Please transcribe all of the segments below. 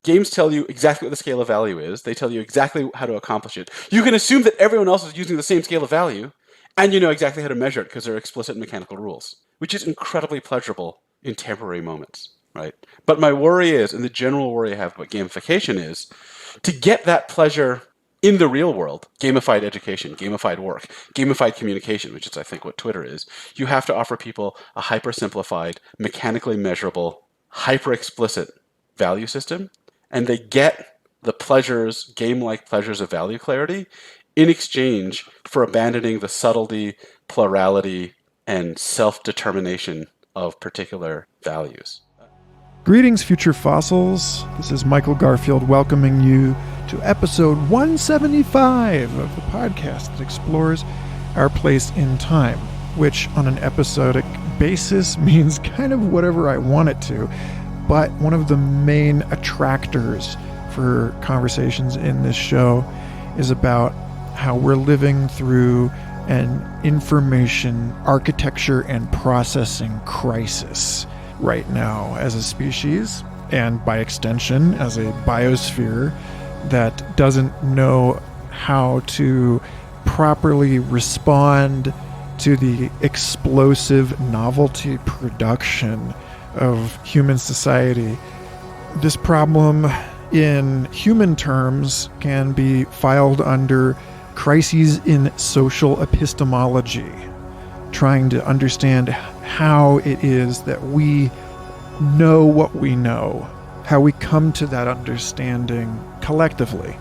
Games tell you exactly what the scale of value is. They tell you exactly how to accomplish it. You can assume that everyone else is using the same scale of value, and you know exactly how to measure it because there are explicit mechanical rules, which is incredibly pleasurable in temporary moments, right? But my worry is, and the general worry I have about gamification is, to get that pleasure in the real world, gamified education, gamified work, gamified communication, which is, I think, what Twitter is, you have to offer people a hyper-simplified, mechanically measurable, hyper-explicit value system, and they get the pleasures, game-like pleasures of value clarity in exchange for abandoning the subtlety, plurality, and self-determination of particular values. Greetings, future fossils. This is Michael Garfield welcoming you to episode 175 of the podcast that explores our place in time, which on an episodic basis means kind of whatever I want it to. But one of the main attractors for conversations in this show is about how we're living through an information architecture and processing crisis right now as a species, and by extension as a biosphere that doesn't know how to properly respond to the explosive novelty production of human society. This problem, in human terms, can be filed under crises in social epistemology, trying to understand how it is that we know what we know, how we come to that understanding collectively.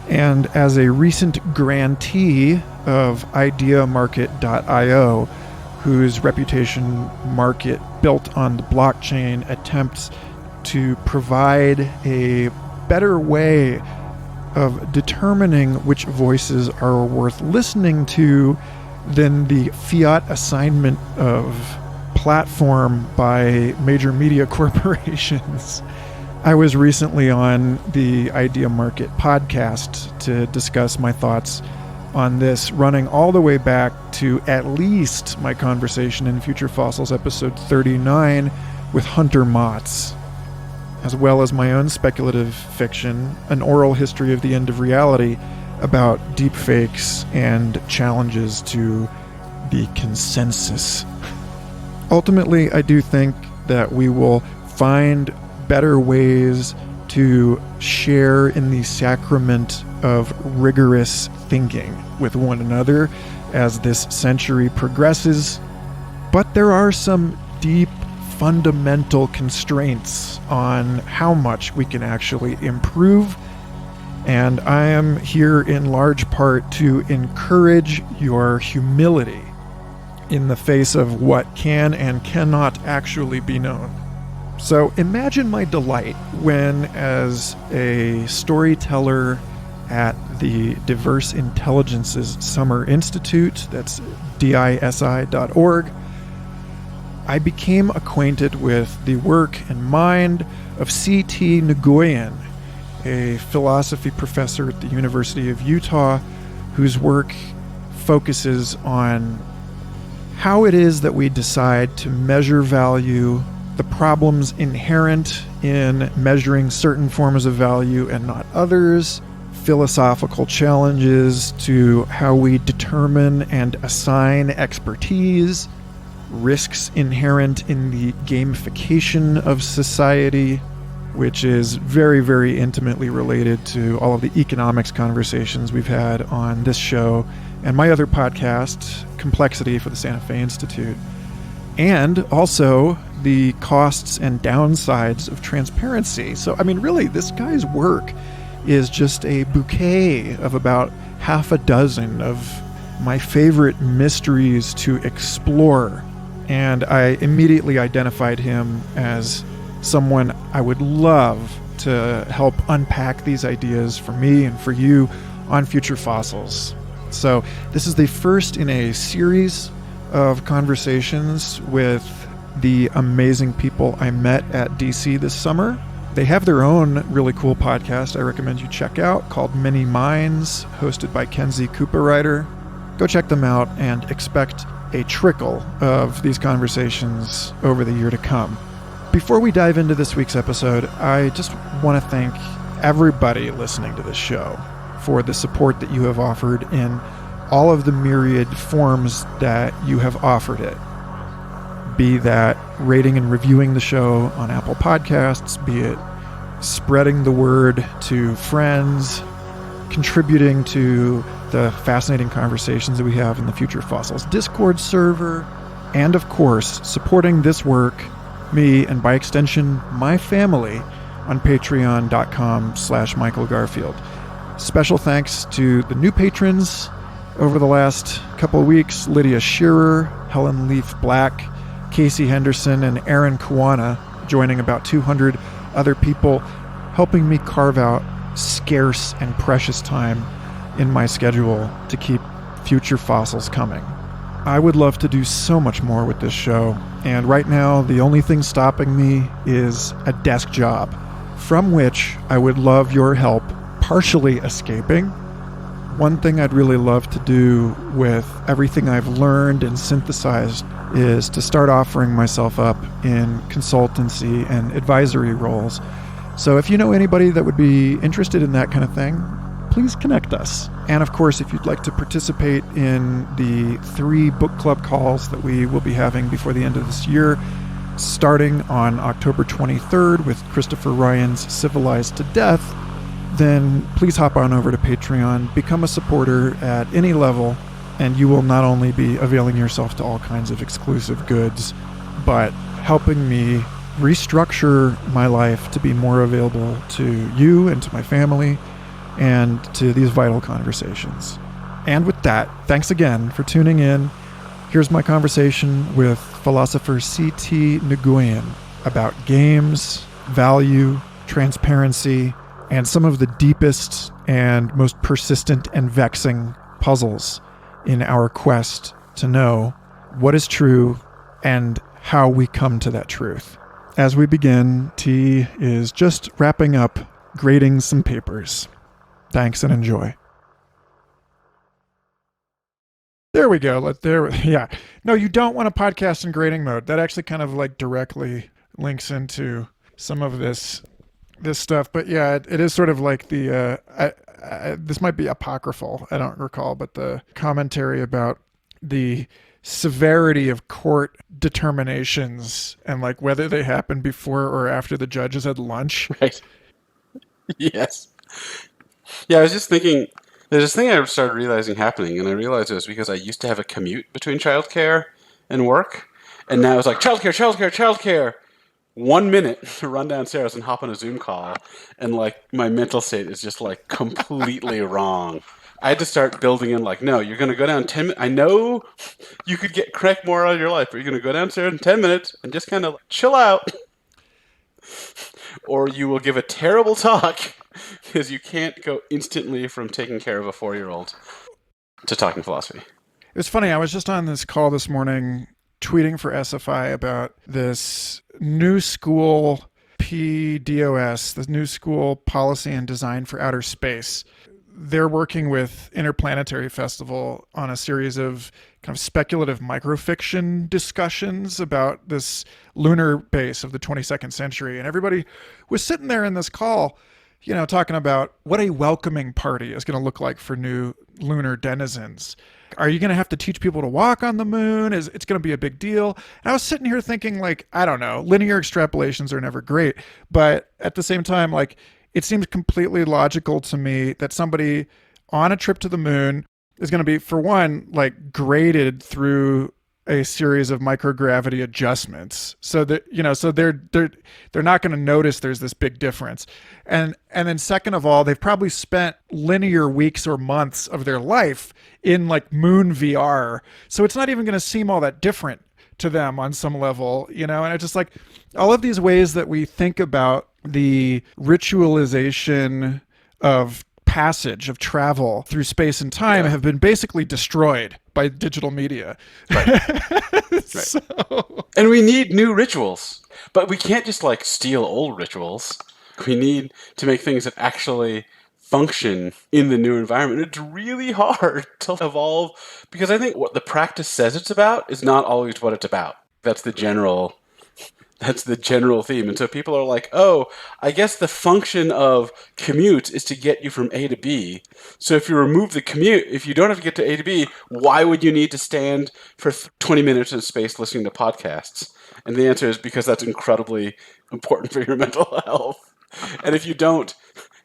And as a recent grantee of ideamarket.io, whose reputation market built on the blockchain attempts to provide a better way of determining which voices are worth listening to than the fiat assignment of platform by major media corporations. I was recently on the Idea Market podcast to discuss my thoughts on this, running all the way back to at least my conversation in Future Fossils episode 39 with Hunter Motz, as well as my own speculative fiction, An Oral History of the End of Reality, about deepfakes and challenges to the consensus. Ultimately, I do think that we will find better ways to share in the sacrament of rigorous thinking with one another as this century progresses. But there are some deep fundamental constraints on how much we can actually improve. And I am here in large part to encourage your humility in the face of what can and cannot actually be known. So imagine my delight when, as a storyteller at the Diverse Intelligences Summer Institute, that's disi.org, I became acquainted with the work and mind of Thi Nguyen, a philosophy professor at the University of Utah, whose work focuses on how it is that we decide to measure value, the problems inherent in measuring certain forms of value and not others, philosophical challenges to how we determine and assign expertise, risks inherent in the gamification of society, which is very, very intimately related to all of the economics conversations we've had on this show and my other podcast, Complexity for the Santa Fe Institute, and also the costs and downsides of transparency. So, I mean, really, this guy's work is just a bouquet of about half a dozen of my favorite mysteries to explore. And I immediately identified him as someone I would love to help unpack these ideas for me and for you on Future Fossils. So this is the first in a series of conversations with the amazing people I met at DC this summer. They have their own really cool podcast I recommend you check out called Many Minds, hosted by Kenzie Cooperrider. Go check them out and expect a trickle of these conversations over the year to come. Before we dive into this week's episode, I just want to thank everybody listening to this show for the support that you have offered in all of the myriad forms that you have offered it. Be that rating and reviewing the show on Apple Podcasts, be it spreading the word to friends, contributing to the fascinating conversations that we have in the Future Fossils Discord server, and of course, supporting this work, me, and by extension, my family, on patreon.com/Michael Garfield. Special thanks to the new patrons over the last couple of weeks: Lydia Shearer, Helen Leaf Black, Casey Henderson, and Aaron Kawana, joining about 200 other people, helping me carve out scarce and precious time in my schedule to keep Future Fossils coming. I would love to do so much more with this show, and right now the only thing stopping me is a desk job, from which I would love your help partially escaping. One thing I'd really love to do with everything I've learned and synthesized is to start offering myself up in consultancy and advisory roles. So if you know anybody that would be interested in that kind of thing, please connect us. And of course, if you'd like to participate in the 3 book club calls that we will be having before the end of this year, starting on October 23rd with Christopher Ryan's Civilized to Death, then please hop on over to Patreon, become a supporter at any level, and you will not only be availing yourself to all kinds of exclusive goods, but helping me restructure my life to be more available to you and to my family and to these vital conversations. And with that, thanks again for tuning in. Here's my conversation with philosopher Thi Nguyen about games, value, transparency, and some of the deepest and most persistent and vexing puzzles in our quest to know what is true and how we come to that truth. As we begin, T is just wrapping up grading some papers. Thanks and enjoy. There we go. Yeah. No, you don't want a podcast in grading mode. That actually kind of like directly links into some of this stuff. But yeah, it is sort of like the, this might be apocryphal, I don't recall, but the commentary about the severity of court determinations and like whether they happen before or after the judges had lunch. Right. Yes. Yeah, I was just thinking, there's this thing I started realizing happening, and I realized it was because I used to have a commute between childcare and work, and now it's like, childcare. 1 minute to run downstairs and hop on a Zoom call, and like my mental state is just like completely wrong. I had to start building in like, no, you're going to go down 10 minutes. I know you could crack more out of your life, but you're going to go downstairs in 10 minutes and just kind of chill out. Or you will give a terrible talk because you can't go instantly from taking care of a 4-year-old to talking philosophy. It was funny. I was just on this call this morning tweeting for SFI about this new school PDOS, the new school policy and design for outer space. They're working with Interplanetary Festival on a series of kind of speculative microfiction discussions about this lunar base of the 22nd century. And everybody was sitting there in this call, you know, talking about what a welcoming party is going to look like for new lunar denizens. Are you going to have to teach people to walk on the moon? It's going to be a big deal? And I was sitting here thinking, like, I don't know, linear extrapolations are never great. But at the same time, like, it seems completely logical to me that somebody on a trip to the moon is going to be, for one, like graded through a series of microgravity adjustments, so that, you know, so they're not going to notice there's this big difference. And then second of all, they've probably spent linear weeks or months of their life in like moon VR, so it's not even going to seem all that different to them on some level, you know. And it's just like all of these ways that we think about the ritualization of passage, of travel through space and time, have been basically destroyed by digital media. Right. So... And we need new rituals, but we can't just like steal old rituals. We need to make things that actually function in the new environment. It's really hard to evolve because I think what the practice says it's about is not always what it's about. That's the general That's the general theme. And so people are like, oh, I guess the function of commute is to get you from A to B. So if you remove the commute, if you don't have to get to A to B, why would you need to stand for 20 minutes in space listening to podcasts? And the answer is because that's incredibly important for your mental health. And if you don't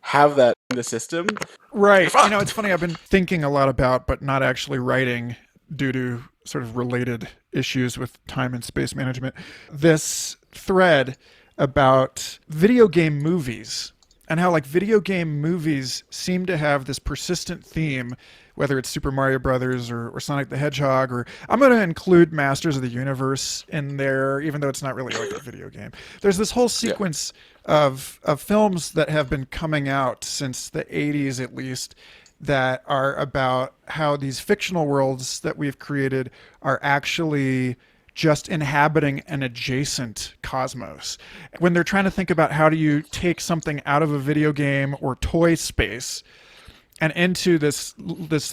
have that in the system, Right. you're You know, fucked. it's funny, I've been thinking a lot about, but not actually writing due to sort of related issues with time and space management. This thread about video game movies and how like video game movies seem to have this persistent theme, whether it's Super Mario Brothers or Sonic the Hedgehog, or I'm going to include Masters of the Universe in there, even though it's not really like a video game. There's this whole Yeah. sequence of films that have been coming out since the 80s at least that are about how these fictional worlds that we've created are actually just inhabiting an adjacent cosmos. When they're trying to think about how do you take something out of a video game or toy space and into this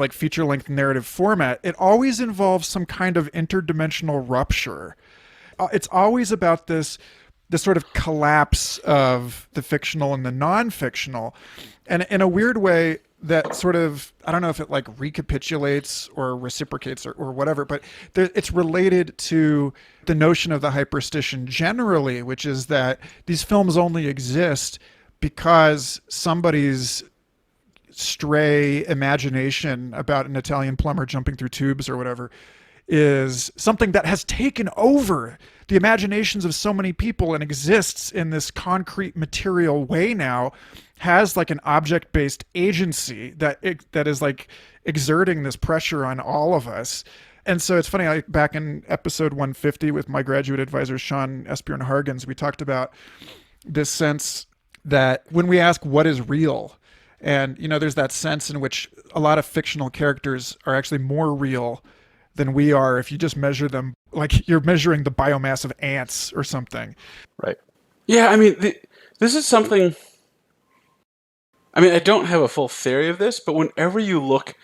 like feature length narrative format, it always involves some kind of interdimensional rupture. It's always about this sort of collapse of the fictional and the non-fictional, and in a weird way that sort of, I don't know if it like recapitulates or reciprocates or whatever, but it's related to the notion of the hyperstition generally, which is that these films only exist because somebody's stray imagination about an Italian plumber jumping through tubes or whatever is something that has taken over the imaginations of so many people and exists in this concrete material way now, has like an object-based agency that is like exerting this pressure on all of us. And so it's funny, back in episode 150 with my graduate advisor, Sean Esbjorn Hargens, we talked about this sense that when we ask what is real, and you know, there's that sense in which a lot of fictional characters are actually more real than we are if you just measure them like you're measuring the biomass of ants or something. Right. Yeah, I mean, this is something. I mean, I don't have a full theory of this, but whenever you look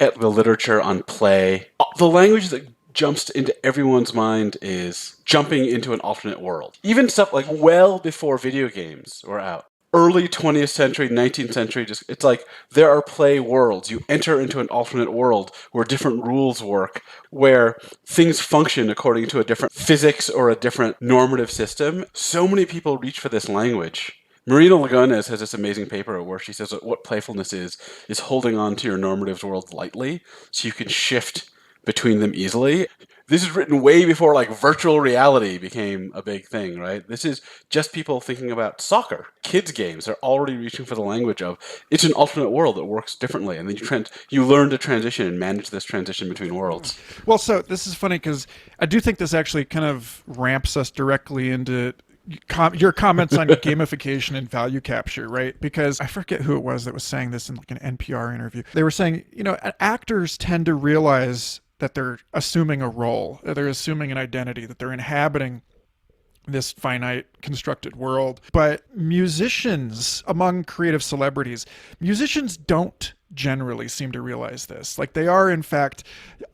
at the literature on play, the language that jumps into everyone's mind is jumping into an alternate world. Even stuff like well before video games were out. Early 20th century, 19th century, just it's like there are play worlds. You enter into an alternate world where different rules work, where things function according to a different physics or a different normative system. So many people reach for this language. Marina Lagunas has this amazing paper where she says that what playfulness is holding on to your normatives world lightly so you can shift between them easily. This is written way before like virtual reality became a big thing, right? This is just people thinking about soccer. Kids games are already reaching for the language of it's an alternate world that works differently, and then you learn to transition and manage this transition between worlds. Well, so this is funny because I do think this actually kind of ramps us directly into your comments on gamification and value capture, right? Because I forget who it was that was saying this in like an NPR interview. They were saying, you know, actors tend to realize that they're assuming a role, they're assuming an identity, that they're inhabiting this finite constructed world. But musicians, among creative celebrities, musicians don't generally seem to realize this. Like they are in fact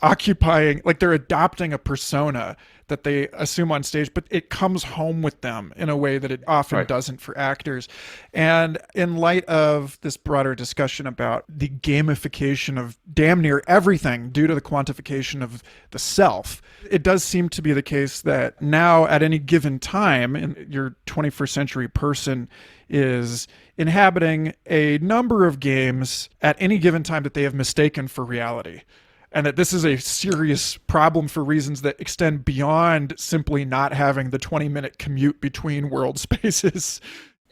occupying, like they're adopting a persona that they assume on stage, but it comes home with them in a way that it often doesn't for actors. And in light of this broader discussion about the gamification of damn near everything due to the quantification of the self, it does seem to be the case that now at any given time, your 21st century person is inhabiting a number of games at any given time that they have mistaken for reality. And that this is a serious problem for reasons that extend beyond simply not having the 20-minute commute between world spaces.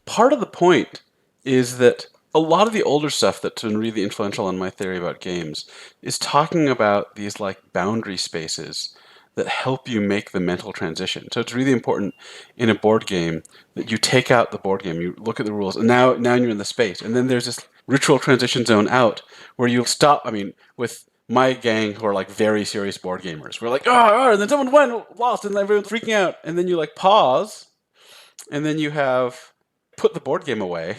Part of the point is that a lot of the older stuff that's been really influential on my theory about games is talking about these like boundary spaces that help you make the mental transition. So it's really important in a board game that you take out the board game, you look at the rules, and now you're in the space. And then there's this ritual transition zone out where you stop. I mean, with my gang who are like very serious board gamers, we're like, and then someone lost, and everyone's freaking out. And then you like pause, and then you have put the board game away,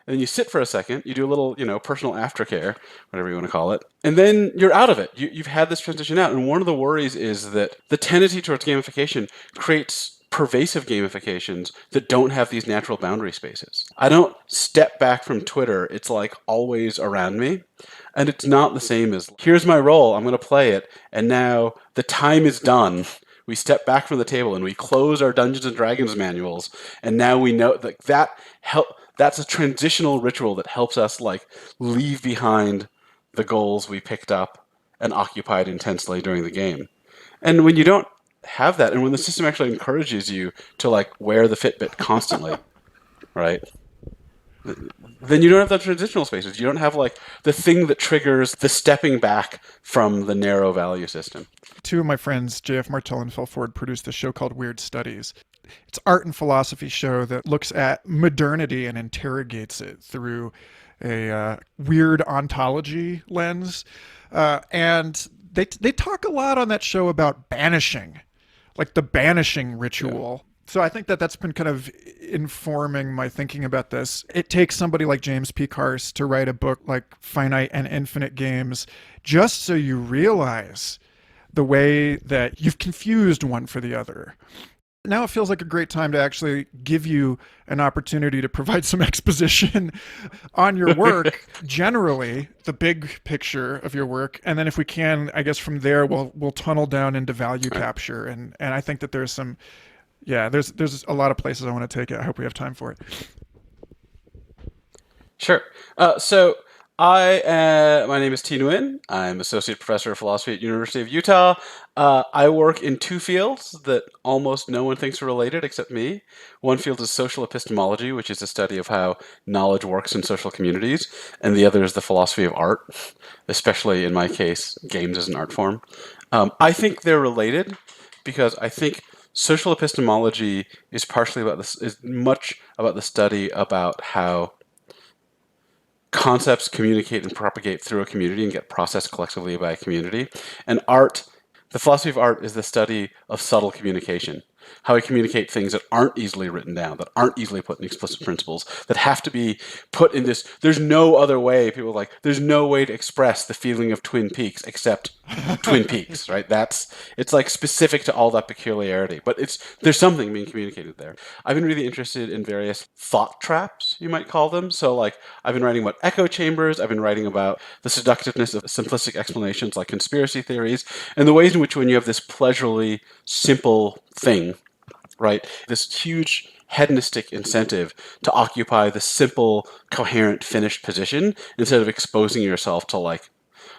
and then you sit for a second, you do a little, personal aftercare, whatever you want to call it, and then you're out of it. You've had this transition out. And one of the worries is that the tendency towards gamification creates pervasive gamifications that don't have these natural boundary spaces. I don't step back from Twitter. It's like always around me. And it's not the same as, here's my role, I'm going to play it, and now the time is done. We step back from the table and we close our Dungeons and Dragons manuals, and now we know that's a transitional ritual that helps us like leave behind the goals we picked up and occupied intensely during the game. And when you don't have that, and when the system actually encourages you to like wear the Fitbit constantly, right? Then you don't have the transitional spaces. You don't have like the thing that triggers the stepping back from the narrow value system. Two of my friends, JF Martel and Phil Ford, produced a show called Weird Studies. It's art and philosophy show that looks at modernity and interrogates it through a weird ontology lens. And they talk a lot on that show about banishing, like the banishing ritual. Yeah. So I think that that's been kind of informing my thinking about this. It takes somebody like James P. Carse to write a book like Finite and Infinite Games just so you realize the way that you've confused one for the other. Now it feels like a great time to actually give you an opportunity to provide some exposition on your work, generally, the big picture of your work. And then if we can, I guess from there, we'll tunnel down into value capture. And I think that there's some, there's a lot of places I want to take it. I hope we have time for it. Sure. So my name is Thi Nguyen. I'm associate professor of philosophy at University of Utah. I work in two fields that almost no one thinks are related except me. One field is social epistemology, which is the study of how knowledge works in social communities, and the other is the philosophy of art, especially in my case, games as an art form. I think they're related because I think social epistemology is partially about this, is much about the study about how concepts communicate and propagate through a community and get processed collectively by a community. And art, the philosophy of art is the study of subtle communication, how we communicate things that aren't easily written down, that aren't easily put in explicit principles, that have to be put in this. There's no other way. People are like, there's no way to express the feeling of Twin Peaks except Twin Peaks, right? It's like specific to all that peculiarity, but there's something being communicated there. I've been really interested in various thought traps, you might call them. So like I've been writing about echo chambers. I've been writing about the seductiveness of simplistic explanations like conspiracy theories, and the ways in which when you have this pleasurably simple thing, right, this huge hedonistic incentive to occupy the simple, coherent, finished position instead of exposing yourself to like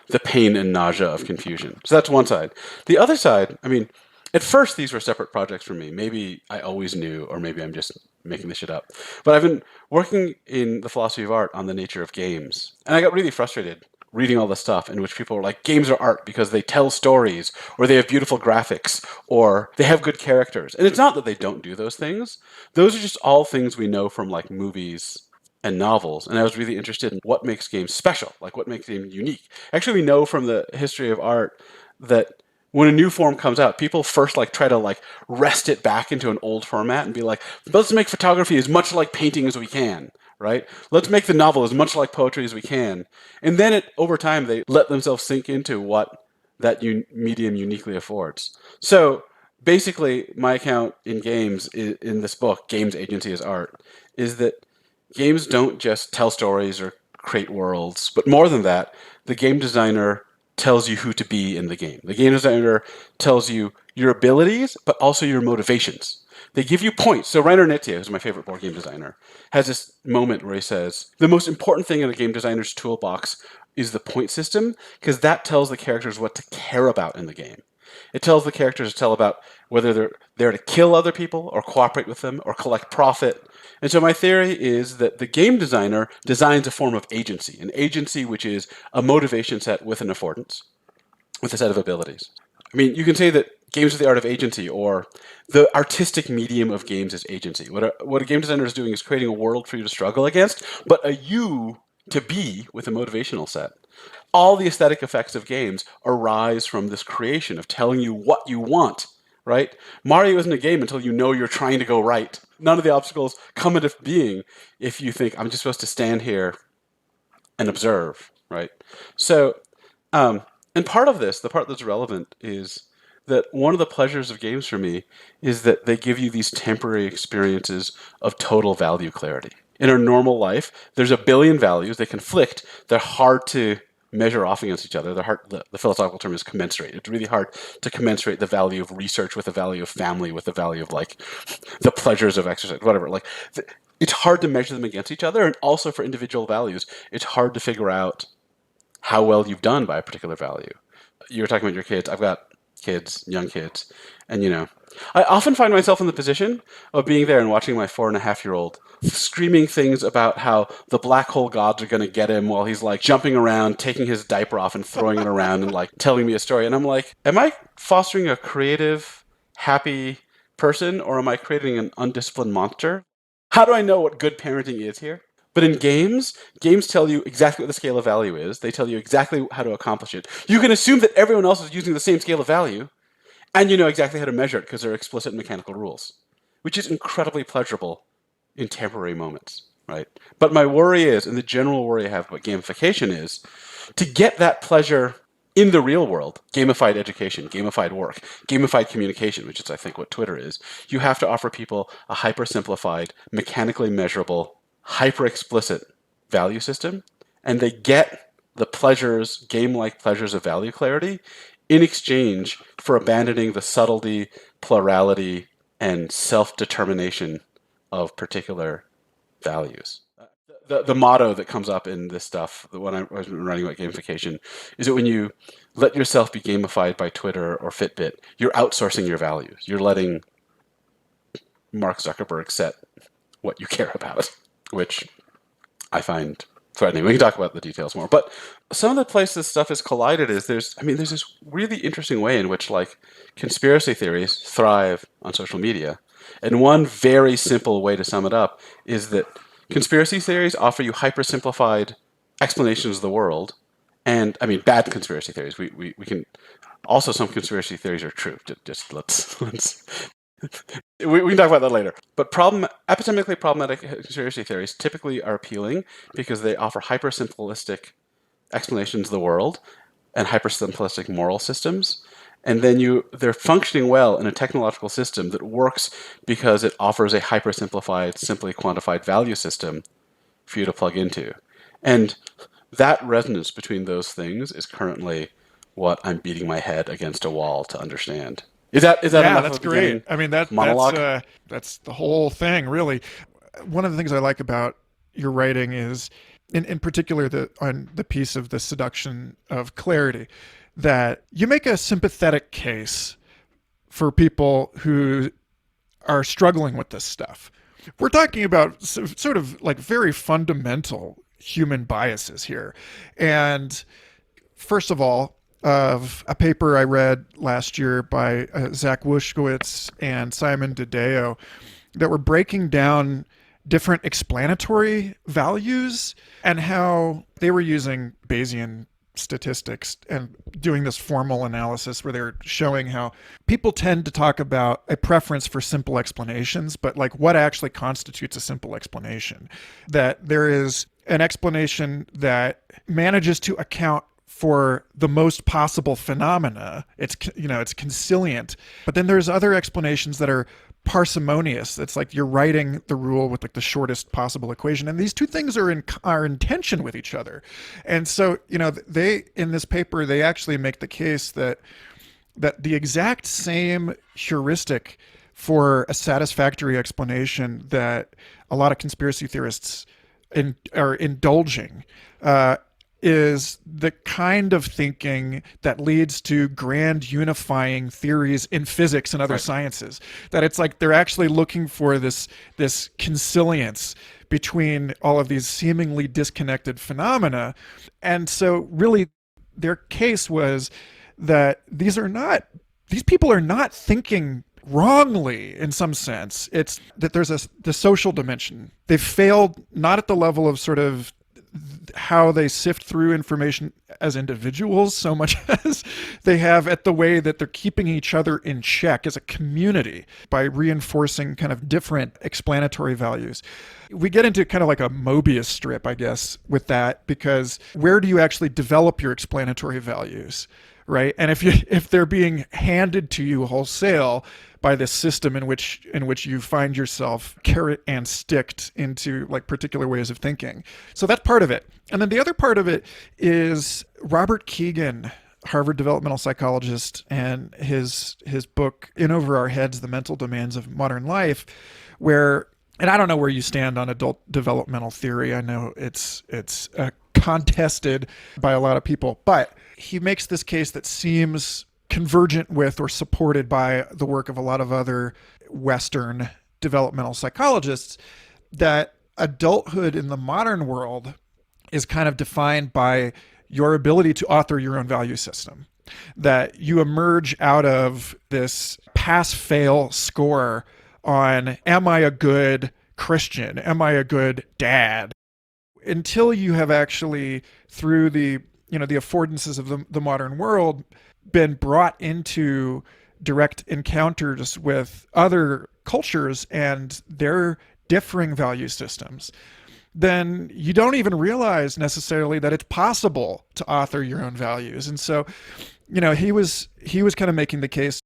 the pain and nausea of confusion. So that's one side. The other side, I mean, at first these were separate projects for me. Maybe I always knew, or maybe I'm just making this shit up. But I've been working in the philosophy of art on the nature of games. And I got really frustrated reading all this stuff in which people are like, games are art because they tell stories, or they have beautiful graphics, or they have good characters. And it's not that they don't do those things. Those are just all things we know from like movies and novels. And I was really interested in what makes games special, like what makes them unique. Actually, we know from the history of art that when a new form comes out, people first like try to like wrest it back into an old format and be like, let's make photography as much like painting as we can, right? Let's make the novel as much like poetry as we can. And then over time, they let themselves sink into what that medium uniquely affords. So basically, my account in games, in this book, Games Agency as Art, is that games don't just tell stories or create worlds, but more than that, the game designer tells you who to be in the game. The game designer tells you your abilities, but also your motivations. They give you points. So Rainer Knizia, who's my favorite board game designer, has this moment where he says, the most important thing in a game designer's toolbox is the point system, because that tells the characters what to care about in the game. It tells the characters to tell about whether they're there to kill other people or cooperate with them or collect profit. And so my theory is that the game designer designs a form of agency, an agency which is a motivation set with an affordance, with a set of abilities. I mean, you can say that games are the art of agency, or the artistic medium of games is agency. What a game designer is doing is creating a world for you to struggle against, but a you to be with a motivational set. All the aesthetic effects of games arise from this creation of telling you what you want, right? Mario isn't a game until you know you're trying to go right. None of the obstacles come into being if you think, I'm just supposed to stand here and observe, right? So, and part of this, the part that's relevant, is that one of the pleasures of games for me is that they give you these temporary experiences of total value clarity. In our normal life, there's a billion values. They conflict. They're hard to measure off against each other. The philosophical term is commensurate. It's really hard to commensurate the value of research with the value of family, with the value of like the pleasures of exercise, whatever. It's hard to measure them against each other. And also for individual values, it's hard to figure out how well you've done by a particular value. You were talking about your kids. I've got kids, young kids, and I often find myself in the position of being there and watching my 4.5-year-old screaming things about how the black hole gods are going to get him while he's like jumping around, taking his diaper off and throwing it around and like telling me a story. And I'm like, am I fostering a creative, happy person, or am I creating an undisciplined monster? How do I know what good parenting is here? But in games tell you exactly what the scale of value is. They tell you exactly how to accomplish it. You can assume that everyone else is using the same scale of value, and you know exactly how to measure it because there are explicit mechanical rules, which is incredibly pleasurable in temporary moments, right? But my worry is, and the general worry I have about gamification is, to get that pleasure in the real world, gamified education, gamified work, gamified communication, which is, I think, what Twitter is, you have to offer people a hyper-simplified, mechanically measurable, hyper-explicit value system, and they get the pleasures, game-like pleasures of value clarity in exchange for abandoning the subtlety, plurality, and self-determination of particular values. The motto that comes up in this stuff, when I was writing about gamification, is that when you let yourself be gamified by Twitter or Fitbit, you're outsourcing your values. You're letting Mark Zuckerberg set what you care about, which I find threatening. We can talk about the details more. But some of the places this stuff is collided is there's this really interesting way in which like conspiracy theories thrive on social media. And one very simple way to sum it up is that conspiracy theories offer you hyper-simplified explanations of the world. And, I mean, bad conspiracy theories. We can... Also, some conspiracy theories are true. Just let's we can talk about that later. But epistemically problematic conspiracy theories typically are appealing because they offer hyper-simplistic explanations of the world and hyper-simplistic moral systems. And then they're functioning well in a technological system that works because it offers a hyper-simplified, simply quantified value system for you to plug into. And that resonance between those things is currently what I'm beating my head against a wall to understand. Is that enough that's of a great. I mean, monologue? That's the whole thing, really. One of the things I like about your writing is, in particular, on the piece of the Seduction of Clarity, that you make a sympathetic case for people who are struggling with this stuff. We're talking about sort of like very fundamental human biases here. And first of all, of a paper I read last year by Zach Wushkowitz and Simon DeDeo that were breaking down different explanatory values and how they were using Bayesian statistics and doing this formal analysis where they're showing how people tend to talk about a preference for simple explanations, but like what actually constitutes a simple explanation. That there is an explanation that manages to account for the most possible phenomena. It's conciliant. But then there's other explanations that are parsimonious. It's like you're writing the rule with like the shortest possible equation. And these two things are in tension with each other. And so, they, in this paper, they actually make the case that the exact same heuristic for a satisfactory explanation that a lot of conspiracy theorists are indulging is the kind of thinking that leads to grand unifying theories in physics and other sciences. That it's like they're actually looking for this consilience between all of these seemingly disconnected phenomena. And so really their case was that these people are not thinking wrongly in some sense. It's that there's the social dimension. They've failed not at the level of sort of how they sift through information as individuals so much as they have at the way that they're keeping each other in check as a community by reinforcing kind of different explanatory values. We get into kind of like a Mobius strip, I guess, with that, because where do you actually develop your explanatory values? right? And if they're being handed to you wholesale by this system in which you find yourself carrot and sticked into like particular ways of thinking. So that's part of it. And then the other part of it is Robert Keegan, Harvard developmental psychologist, and his book In Over Our Heads: The Mental Demands of Modern Life, where, and I don't know where you stand on adult developmental theory. I know it's contested by a lot of people, but he makes this case that seems convergent with or supported by the work of a lot of other Western developmental psychologists, that adulthood in the modern world is kind of defined by your ability to author your own value system. That you emerge out of this pass-fail score on, am I a good Christian? Am I a good dad? Until you have actually, through the affordances of the modern world, been brought into direct encounters with other cultures and their differing value systems, then you don't even realize necessarily that it's possible to author your own values. And so, he was kind of making the case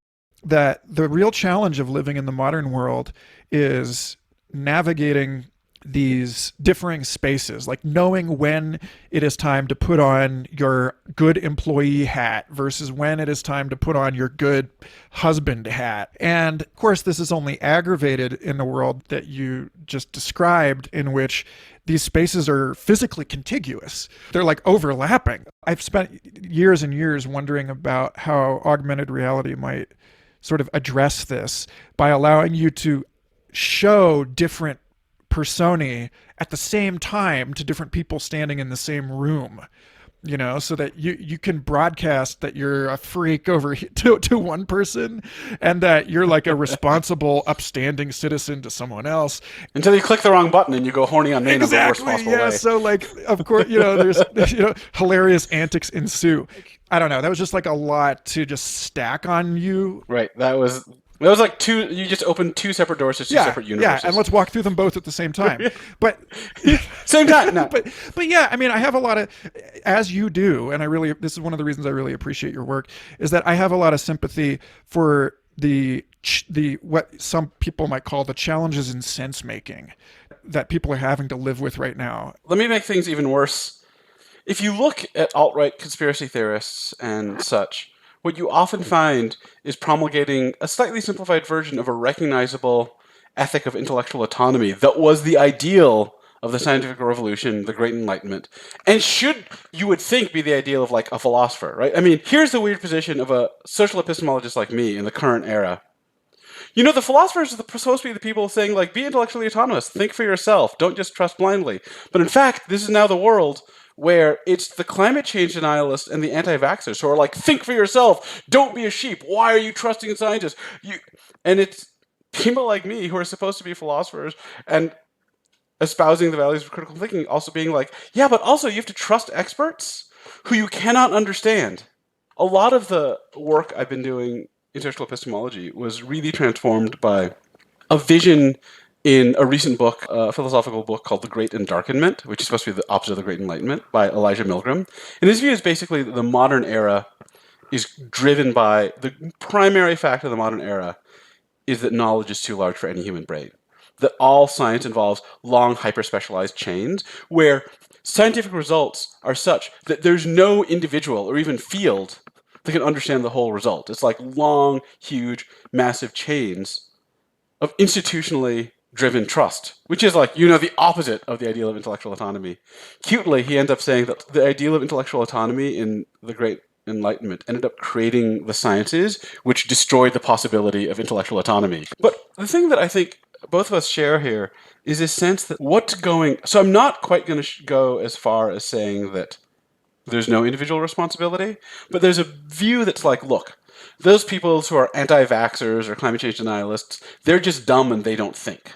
that the real challenge of living in the modern world is navigating these differing spaces, like knowing when it is time to put on your good employee hat versus when it is time to put on your good husband hat. And of course, this is only aggravated in the world that you just described, in which these spaces are physically contiguous. They're like overlapping. I've spent years and years wondering about how augmented reality might sort of address this by allowing you to show different personae at the same time to different people standing in the same room, so that you can broadcast that you're a freak over to one person and that you're like a responsible, upstanding citizen to someone else. Until you click the wrong button and you go horny on main Exactly, in the worst possible way. So like, of course, there's hilarious antics ensue. I don't know. That was just like a lot to just stack on you. Right. That was like two. You just opened two separate doors to two separate universes. Yeah, and let's walk through them both at the same time. But same time. No. But yeah, I mean, I have a lot of, as you do, and this is one of the reasons I really appreciate your work, is that I have a lot of sympathy for the what some people might call the challenges in sense making that people are having to live with right now. Let me make things even worse. If you look at alt-right conspiracy theorists and such, what you often find is promulgating a slightly simplified version of a recognizable ethic of intellectual autonomy that was the ideal of the scientific revolution, the Great Enlightenment, and should, you would think, be the ideal of like a philosopher, right? I mean, here's the weird position of a social epistemologist like me in the current era. The philosophers are supposed to be the people saying, like, be intellectually autonomous, think for yourself, don't just trust blindly. But in fact, this is now the world where it's the climate change denialists and the anti-vaxxers who are like, think for yourself, don't be a sheep, why are you trusting scientists? And it's people like me who are supposed to be philosophers and espousing the values of critical thinking also being like, yeah, but also you have to trust experts who you cannot understand. A lot of the work I've been doing in social epistemology was really transformed by a vision in a recent book, a philosophical book called The Great Endarkenment, which is supposed to be the opposite of the Great Enlightenment, by Elijah Milgram. And his view is basically that the modern era is driven by, the primary fact of the modern era is that knowledge is too large for any human brain. That all science involves long, hyper-specialized chains where scientific results are such that there's no individual or even field that can understand the whole result. It's like long, huge, massive chains of institutionally driven trust, which is like, the opposite of the ideal of intellectual autonomy. Cutely, he ends up saying that the ideal of intellectual autonomy in the Great Enlightenment ended up creating the sciences, which destroyed the possibility of intellectual autonomy. But the thing that I think both of us share here is this sense that so I'm not quite going to go as far as saying that there's no individual responsibility, but there's a view that's like, look, those people who are anti-vaxxers or climate change denialists, they're just dumb and they don't think.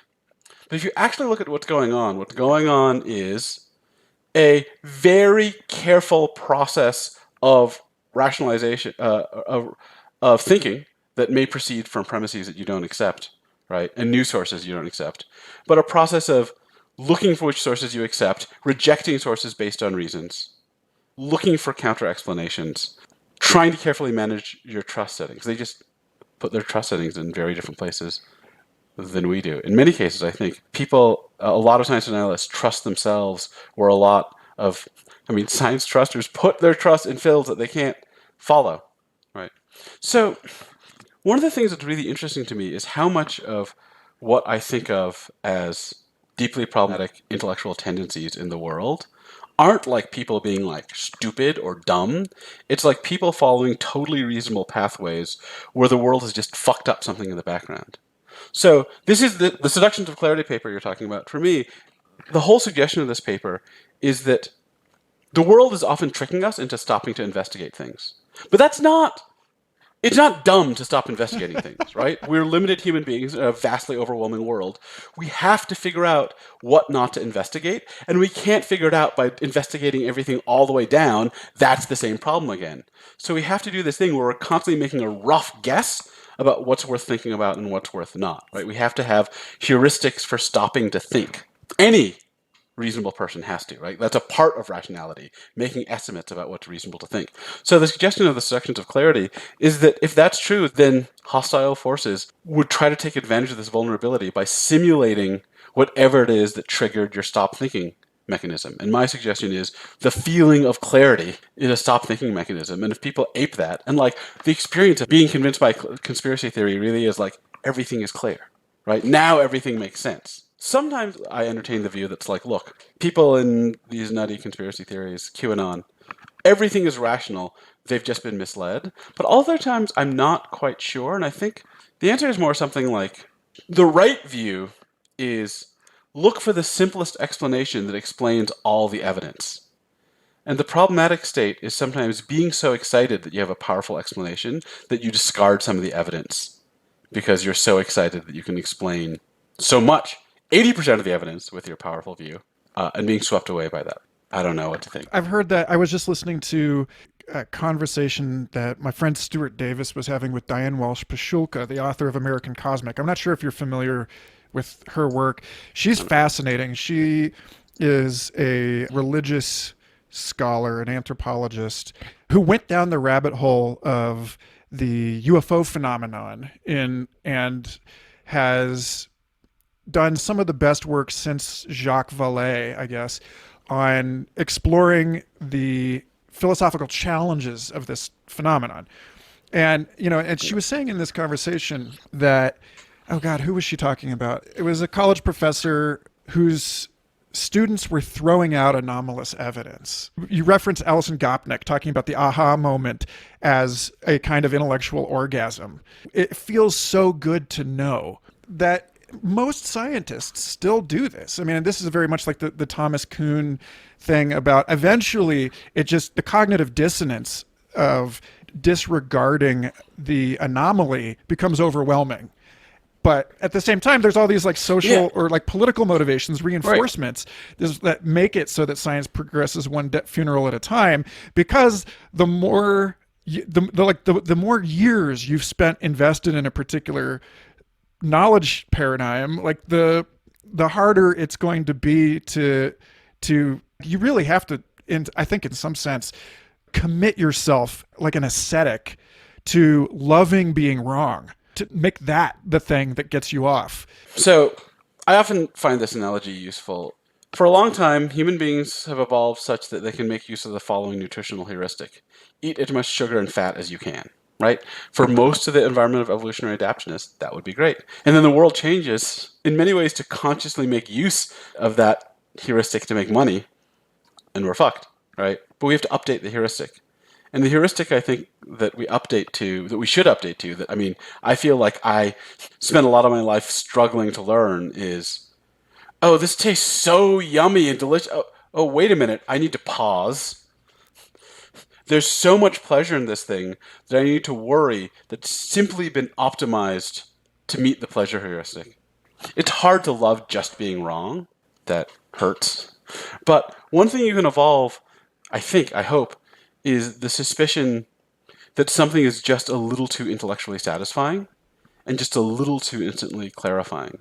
But if you actually look at what's going on is a very careful process of rationalization, of thinking that may proceed from premises that you don't accept, right? And new sources you don't accept. But a process of looking for which sources you accept, rejecting sources based on reasons, looking for counter explanations, trying to carefully manage your trust settings. They just put their trust settings in very different places than we do. In many cases, I think people, a lot of science analysts trust themselves, where a lot of, science trusters put their trust in fields that they can't follow, right? So one of the things that's really interesting to me is how much of what I think of as deeply problematic intellectual tendencies in the world aren't like people being like stupid or dumb. It's like people following totally reasonable pathways where the world has just fucked up something in the background. So this is the Seductions of Clarity paper you're talking about. For me, the whole suggestion of this paper is that the world is often tricking us into stopping to investigate things. But it's not dumb to stop investigating things, right? We're limited human beings in a vastly overwhelming world. We have to figure out what not to investigate, and we can't figure it out by investigating everything all the way down. That's the same problem again. So we have to do this thing where we're constantly making a rough guess about what's worth thinking about and what's worth not, right? We have to have heuristics for stopping to think. Any reasonable person has to, right? That's a part of rationality, making estimates about what's reasonable to think. So the suggestion of the Seductions of Clarity is that if that's true, then hostile forces would try to take advantage of this vulnerability by simulating whatever it is that triggered your stop thinking mechanism. And my suggestion is the feeling of clarity is a stop thinking mechanism. And if people ape that, and like the experience of being convinced by conspiracy theory really is like everything is clear, right? Now everything makes sense. Sometimes I entertain the view that's like, look, people in these nutty conspiracy theories, QAnon, everything is rational. They've just been misled. But all other times I'm not quite sure. And I think the answer is more something like the right view is look for the simplest explanation that explains all the evidence. And the problematic state is sometimes being so excited that you have a powerful explanation that you discard some of the evidence because you're so excited that you can explain so much. 80% of the evidence with your powerful view, and being swept away by that. I don't know what to think. I've heard that. I was just listening to a conversation that my friend Stuart Davis was having with Diane Walsh Pashulka, the author of American Cosmic. I'm not sure if you're familiar with her work. She's fascinating. She is a religious scholar, an anthropologist, who went down the rabbit hole of the UFO phenomenon and has done some of the best work since Jacques Vallée, I guess, on exploring the philosophical challenges of this phenomenon. And, and she was saying in this conversation that, oh God, who was she talking about? It was a college professor whose students were throwing out anomalous evidence. You reference Alison Gopnik talking about the aha moment as a kind of intellectual orgasm. It feels so good to know that most scientists still do this. I mean, this is very much like the Thomas Kuhn thing about eventually the cognitive dissonance of disregarding the anomaly becomes overwhelming. But at the same time, there's all these like social or like political motivations, reinforcements that make it so that science progresses one funeral at a time, because the more years you've spent invested in a particular knowledge paradigm, like the harder it's going to be to you really have to, I think in some sense, commit yourself like an ascetic to loving being wrong, to make that the thing that gets you off. So I often find this analogy useful. For a long time, human beings have evolved such that they can make use of the following nutritional heuristic. Eat as much sugar and fat as you can. Right? For most of the environment of evolutionary adaptionists, that would be great. And then the world changes in many ways to consciously make use of that heuristic to make money, and we're fucked, right? But we have to update the heuristic. And the heuristic I think that we should update to, I feel like I spent a lot of my life struggling to learn is, oh, this tastes so yummy and delicious. Oh, wait a minute, I need to pause. There's so much pleasure in this thing that I need to worry that's simply been optimized to meet the pleasure heuristic. It's hard to love just being wrong. That hurts. But one thing you can evolve, I hope, is the suspicion that something is just a little too intellectually satisfying and just a little too instantly clarifying.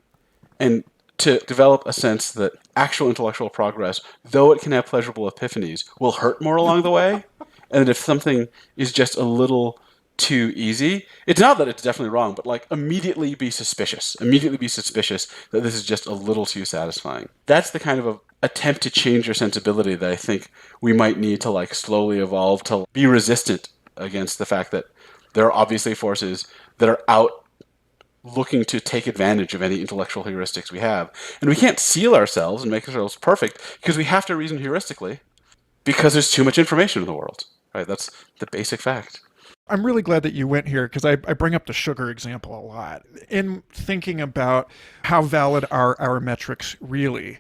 And to develop a sense that actual intellectual progress, though it can have pleasurable epiphanies, will hurt more along the way. And if something is just a little too easy, it's not that it's definitely wrong, but like immediately be suspicious. Immediately be suspicious that this is just a little too satisfying. That's the kind of attempt to change your sensibility that I think we might need to like slowly evolve to be resistant against the fact that there are obviously forces that are out looking to take advantage of any intellectual heuristics we have. And we can't seal ourselves and make ourselves perfect because we have to reason heuristically because there's too much information in the world. Right? That's the basic fact. I'm really glad that you went here because I bring up the sugar example a lot. In thinking about how valid are our metrics really,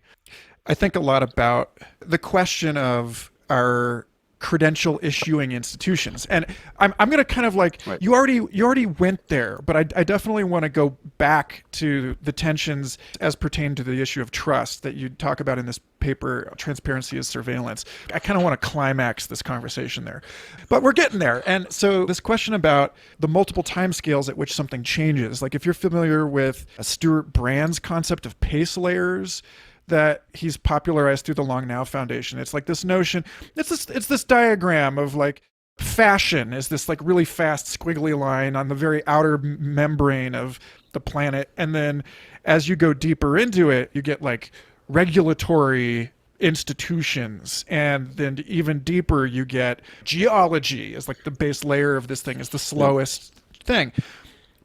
I think a lot about the question of our credential issuing institutions. And I'm going to kind of like, Right. you already went there, but I definitely want to go back to the tensions as pertain to the issue of trust that you talk about in this paper, Transparency as Surveillance. I kind of want to climax this conversation there, but we're getting there. And so this question about the multiple timescales at which something changes, like if you're familiar with Stuart Brand's concept of pace layers, that he's popularized through the Long Now Foundation. It's like this notion, it's this diagram of like fashion is this like really fast squiggly line on the very outer membrane of the planet. And then as you go deeper into it, you get like regulatory institutions, and then even deeper you get geology is like the base layer of this thing, is the slowest thing.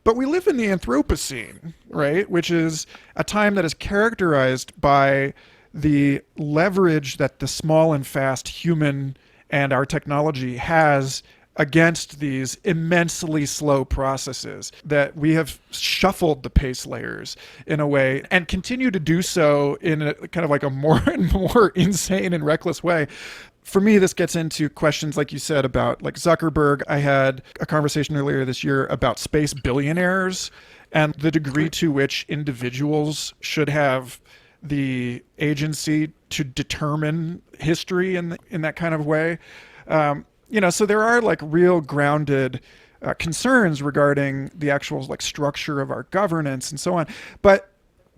But we live in the Anthropocene, right? Which is a time that is characterized by the leverage that the small and fast human and our technology has against these immensely slow processes, that we have shuffled the pace layers in a way and continue to do so in a kind of like a more and more insane and reckless way. For me, this gets into questions like you said about like Zuckerberg. I had a conversation earlier this year about space billionaires and the degree to which individuals should have the agency to determine history in that kind of way. So there are like real grounded concerns regarding the actual like structure of our governance and so on. But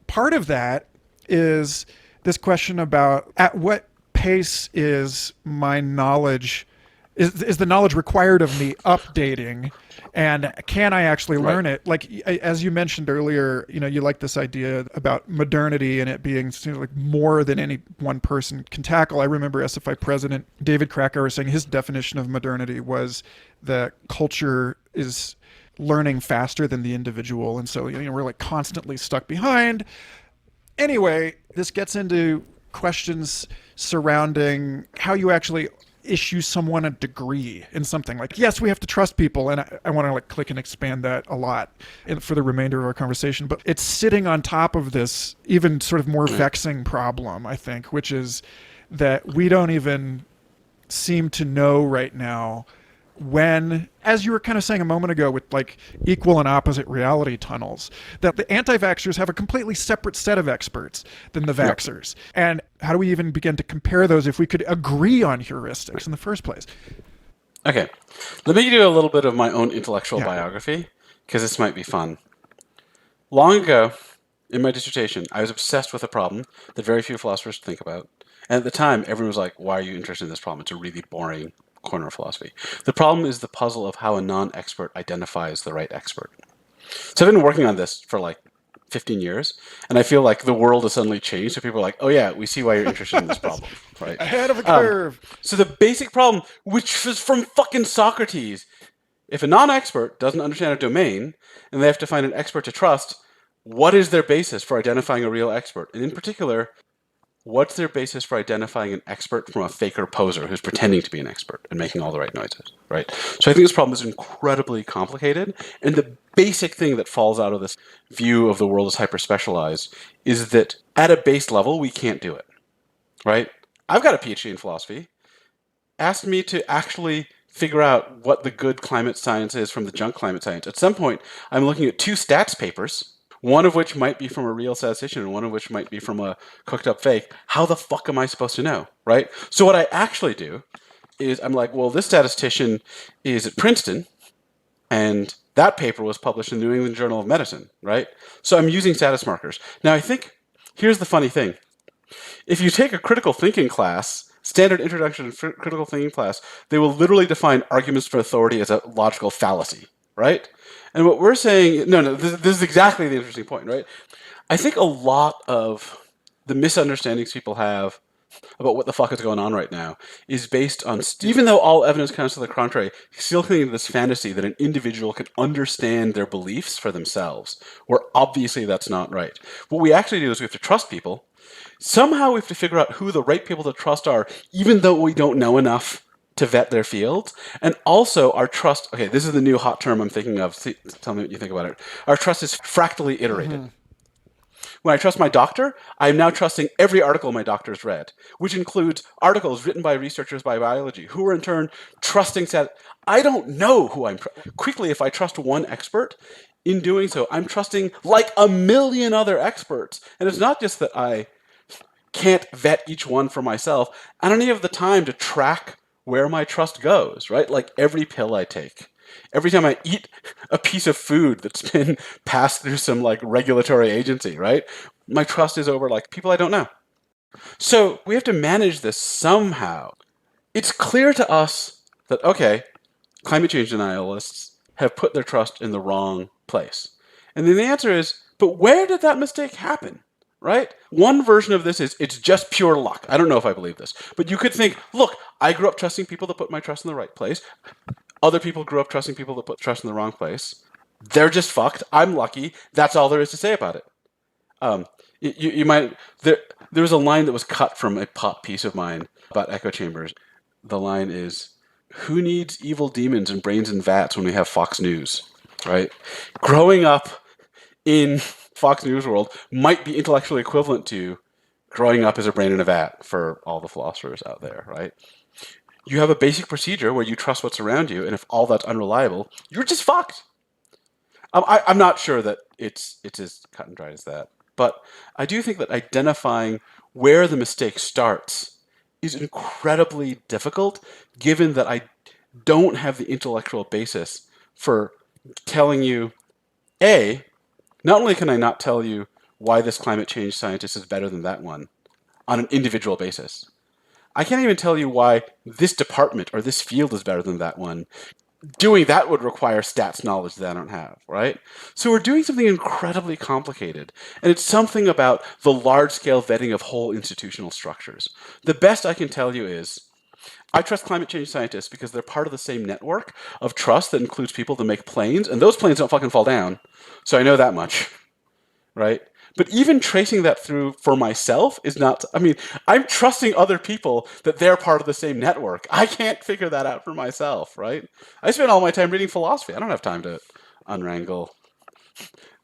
part of that is this question about at what pace is my knowledge, is the knowledge required of me updating, and can I actually learn it? Like, as you mentioned earlier, you like this idea about modernity and it being like more than any one person can tackle. I remember SFI president David Krakauer saying his definition of modernity was that culture is learning faster than the individual. And so, we're like constantly stuck behind. Anyway, this gets into questions surrounding how you actually issue someone a degree in something. Like, yes, we have to trust people, and I want to like click and expand that a lot for the remainder of our conversation, but it's sitting on top of this even sort of more vexing problem, I think, which is that we don't even seem to know right now when, as you were kind of saying a moment ago with like equal and opposite reality tunnels, that the anti-vaxxers have a completely separate set of experts than the vaxxers. And how do we even begin to compare those if we could agree on heuristics in the first place? Okay, let me do a little bit of my own intellectual biography, because this might be fun. Long ago, in my dissertation, I was obsessed with a problem that very few philosophers think about. And at the time, everyone was like, why are you interested in this problem? It's a really boring corner of philosophy. The problem is the puzzle of how a non-expert identifies the right expert. So I've been working on this for like 15 years, and I feel like the world has suddenly changed. So people are like, oh yeah, we see why you're interested in this problem, right? Ahead of the curve. So the basic problem, which was from fucking Socrates, if a non-expert doesn't understand a domain, and they have to find an expert to trust, what is their basis for identifying a real expert? And in particular, what's their basis for identifying an expert from a faker poser who's pretending to be an expert and making all the right noises, right? So I think this problem is incredibly complicated, and the basic thing that falls out of this view of the world as hyper-specialized is that at a base level, we can't do it, right? I've got a PhD in philosophy. Ask me to actually figure out what the good climate science is from the junk climate science. At some point, I'm looking at 2 stats papers, one of which might be from a real statistician and one of which might be from a cooked up fake. How the fuck am I supposed to know, right? So what I actually do is I'm like, well, this statistician is at Princeton, and that paper was published in the New England Journal of Medicine, right? So I'm using status markers. Now I think, here's the funny thing. If you take a critical thinking class standard introduction to critical thinking class, they will literally define arguments for authority as a logical fallacy, right? And what we're saying, this is exactly the interesting point, right? I think a lot of the misunderstandings people have about what the fuck is going on right now is based on, even though all evidence counts to the contrary, still clinging to this fantasy that an individual can understand their beliefs for themselves, where obviously that's not right. What we actually do is we have to trust people. Somehow we have to figure out who the right people to trust are, even though we don't know enough to vet their fields. And also our trust, okay, this is the new hot term I'm thinking of. Tell me what you think about it. Our trust is fractally iterated. Mm-hmm. When I trust my doctor, I am now trusting every article my doctor's read, which includes articles written by researchers by biology, who are in turn trusting that I don't know who I'm quickly, if I trust one expert, in doing so, I'm trusting like a million other experts. And it's not just that I can't vet each one for myself. I don't even have the time to track where my trust goes, right? Like every pill I take. Every time I eat a piece of food that's been passed through some like regulatory agency, right? My trust is over like people I don't know. So we have to manage this somehow. It's clear to us that, okay, climate change denialists have put their trust in the wrong place. And then the answer is, but where did that mistake happen? Right? One version of this is it's just pure luck. I don't know if I believe this. But you could think, look, I grew up trusting people that put my trust in the right place. Other people grew up trusting people that put trust in the wrong place. They're just fucked. I'm lucky. That's all there is to say about it. You might there was a line that was cut from a pop piece of mine about echo chambers. The line is, "Who needs evil demons and brains in vats when we have Fox News?" Right? Growing up in Fox News world might be intellectually equivalent to growing up as a brain in a vat for all the philosophers out there, right? You have a basic procedure where you trust what's around you, and if all that's unreliable, you're just fucked. I'm not sure that it's as cut and dried as that, but I do think that identifying where the mistake starts is incredibly difficult, given that I don't have the intellectual basis for telling you, A, not only can I not tell you why this climate change scientist is better than that one on an individual basis, I can't even tell you why this department or this field is better than that one. Doing that would require stats knowledge that I don't have, right? So we're doing something incredibly complicated, and it's something about the large-scale vetting of whole institutional structures. The best I can tell you is, I trust climate change scientists because they're part of the same network of trust that includes people that make planes, and those planes don't fucking fall down. So I know that much, right? But even tracing that through for myself is not, I'm trusting other people that they're part of the same network. I can't figure that out for myself, right? I spend all my time reading philosophy. I don't have time to unwrangle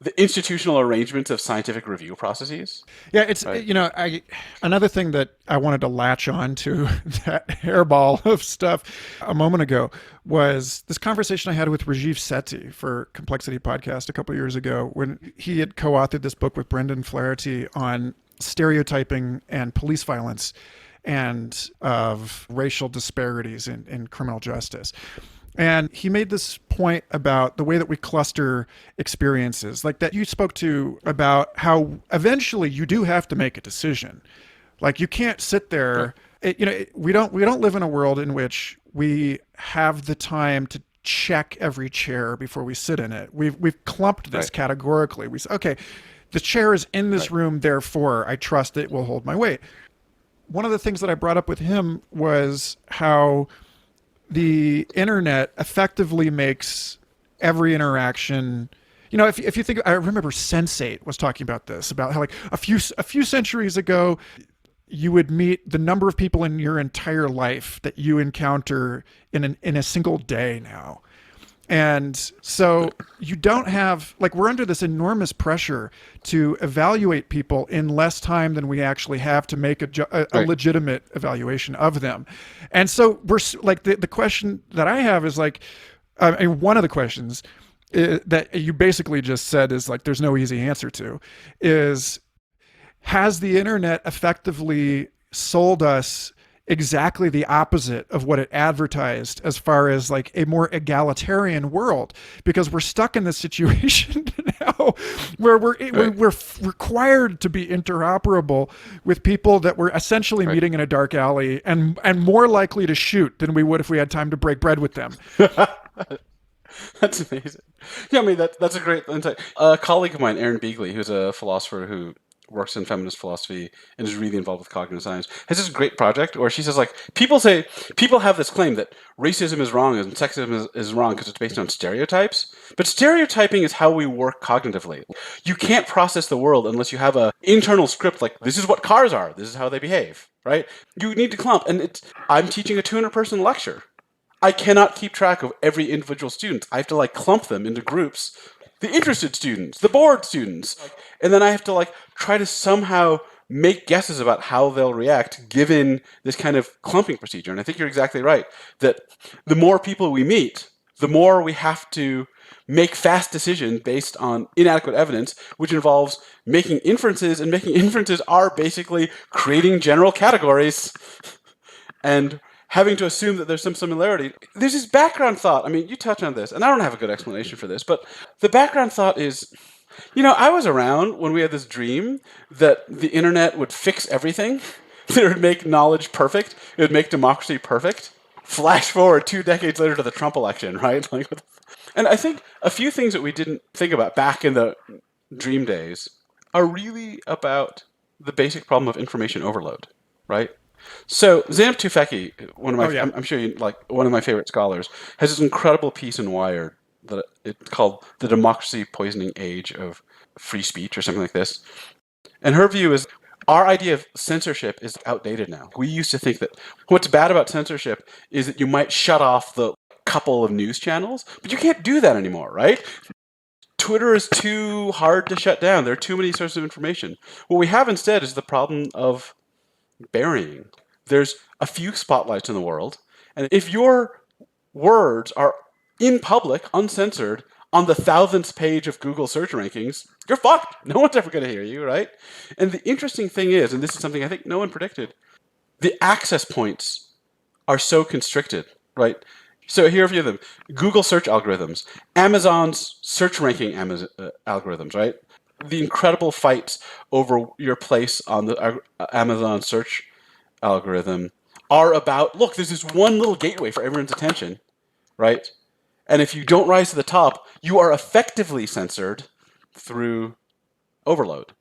the institutional arrangements of scientific review processes. Yeah, it's, right? Another thing that I wanted to latch on to that hairball of stuff a moment ago was this conversation I had with Rajiv Sethi for Complexity Podcast a couple of years ago, when he had co-authored this book with Brendan Flaherty on stereotyping and police violence and of racial disparities in criminal justice. And he made this point about the way that we cluster experiences, like that you spoke to, about how eventually you do have to make a decision. Like you can't sit there. We don't live in a world in which we have the time to check every chair before we sit in it. We've clumped this categorically. We say, okay, the chair is in this room, therefore I trust it will hold my weight. One of the things that I brought up with him was how the internet effectively makes every interaction, if you think, I remember Sense8 was talking about this, about how like a few centuries ago, you would meet the number of people in your entire life that you encounter in a single day now. And so you don't have, like, we're under this enormous pressure to evaluate people in less time than we actually have to make a legitimate evaluation of them. And so we're like, the question that I have is like, one of the questions that you basically just said is like, there's no easy answer to, is, has the internet effectively sold us exactly the opposite of what it advertised as far as like a more egalitarian world, because we're stuck in this situation now where we're required to be interoperable with people that we're essentially meeting in a dark alley and more likely to shoot than we would if we had time to break bread with them. That's amazing. Yeah, I mean that's a great insight. A colleague of mine, Erin Beagley, who's a philosopher who works in feminist philosophy and is really involved with cognitive science, has this great project where she says, like, people have this claim that racism is wrong and sexism is wrong because it's based on stereotypes. But stereotyping is how we work cognitively. You can't process the world unless you have an internal script like, this is what cars are, this is how they behave, right? You need to clump. And I'm teaching a 200-person lecture. I cannot keep track of every individual student. I have to like clump them into groups. The interested students, the bored students. And then I have to like try to somehow make guesses about how they'll react given this kind of clumping procedure. And I think you're exactly right that the more people we meet, the more we have to make fast decisions based on inadequate evidence, which involves making inferences, and making inferences are basically creating general categories and having to assume that there's some similarity. There's this background thought. I mean, you touch on this, and I don't have a good explanation for this, but the background thought is, I was around when we had this dream that the internet would fix everything. That it would make knowledge perfect. It would make democracy perfect. Flash forward 2 decades later to the Trump election, right? And I think a few things that we didn't think about back in the dream days are really about the basic problem of information overload, right? So Zeynep Tufekci, I'm sure you like, one of my favorite scholars, has this incredible piece in Wired that it's called "The Democracy Poisoning Age of Free Speech" or something like this. And her view is our idea of censorship is outdated now. We used to think that what's bad about censorship is that you might shut off the couple of news channels, but you can't do that anymore, right? Twitter is too hard to shut down. There are too many sources of information. What we have instead is the problem of burying. There's a few spotlights in the world, and if your words are in public, uncensored, on the 1,000th page of Google search rankings, you're fucked. No one's ever going to hear you, right? And the interesting thing is, and this is something I think no one predicted, the access points are so constricted, right? So here are a few of them. Google search algorithms, Amazon's search ranking algorithms, right? The incredible fights over your place on the Amazon search algorithm are about, look, there's this one little gateway for everyone's attention, right? And if you don't rise to the top, you are effectively censored through overload.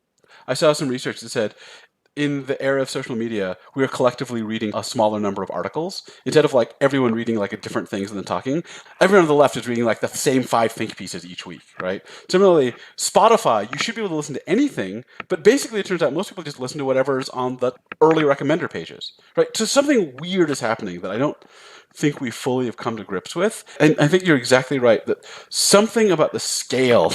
I saw some research that said in the era of social media, we are collectively reading a smaller number of articles. Instead of like everyone reading like a different things and then talking, everyone on the left is reading like the same 5 think pieces each week, right? Similarly, Spotify, you should be able to listen to anything, but basically it turns out most people just listen to whatever's on the early recommender pages, right? So something weird is happening that I don't think we fully have come to grips with. And I think you're exactly right that something about the scale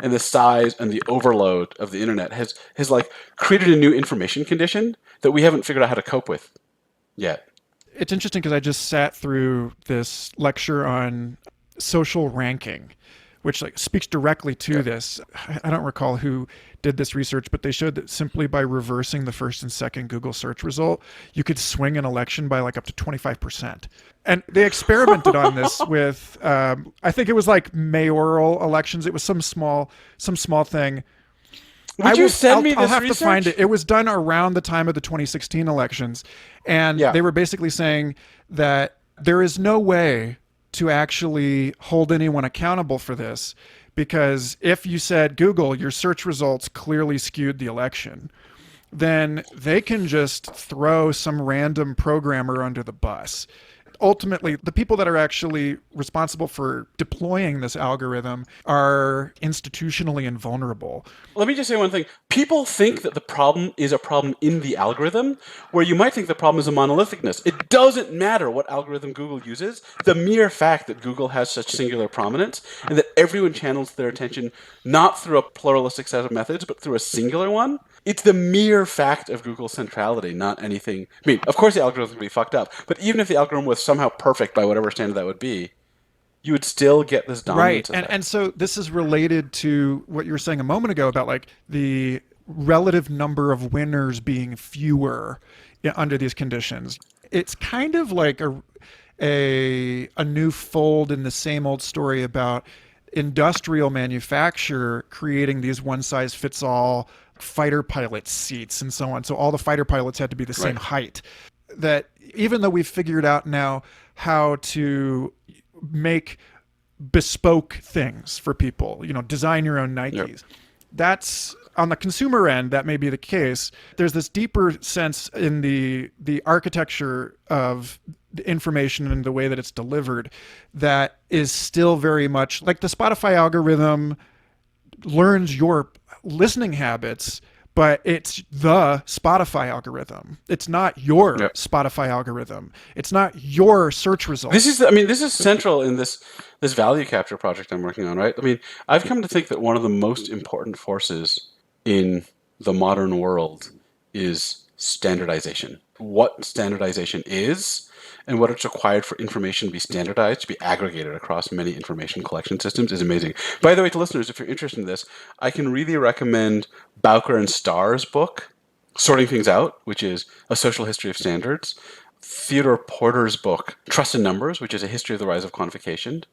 and the size and the overload of the internet has like created a new information condition that we haven't figured out how to cope with yet. It's interesting because I just sat through this lecture on social ranking, which like speaks directly to this. I don't recall who did this research, but they showed that simply by reversing the first and second Google search result, you could swing an election by like up to 25%. And they experimented on this with, I think it was like mayoral elections. It was some small thing. Would you send me this I'll have research? to find it. It was done around the time of the 2016 elections. And they were basically saying that there is no way to actually hold anyone accountable for this, because if you said, Google, your search results clearly skewed the election, then they can just throw some random programmer under the bus. Ultimately, the people that are actually responsible for deploying this algorithm are institutionally invulnerable. Let me just say one thing. People think that the problem is a problem in the algorithm, where you might think the problem is a monolithicness. It doesn't matter what algorithm Google uses. The mere fact that Google has such singular prominence and that everyone channels their attention not through a pluralistic set of methods, but through a singular one, it's the mere fact of Google's centrality, not anything. I mean, of course the algorithm would be fucked up, but even if the algorithm was somehow perfect by whatever standard that would be, you would still get this dominance. Right. And so this is related to what you were saying a moment ago about like the relative number of winners being fewer under these conditions. It's kind of like a new fold in the same old story about industrial manufacture creating these one size fits all fighter pilot seats and so on. So all the fighter pilots had to be the same Right. height. That even though we've figured out now how to make bespoke things for people, design your own Yep. Nikes. That's on the consumer end, that may be the case. There's this deeper sense in the architecture of the information and the way that it's delivered that is still very much like the Spotify algorithm learns your listening habits, but it's the Spotify algorithm. It's not your Yep. Spotify algorithm. It's not your search results. This is central in this value capture project I'm working on, right? I mean, I've come to think that one of the most important forces in the modern world is standardization. What standardization is and what it's required for information to be standardized, to be aggregated across many information collection systems is amazing. By the way, to listeners, if you're interested in this, I can really recommend Bowker and Starr's book, Sorting Things Out, which is a social history of standards. Theodore Porter's book, Trust in Numbers, which is a history of the rise of quantification.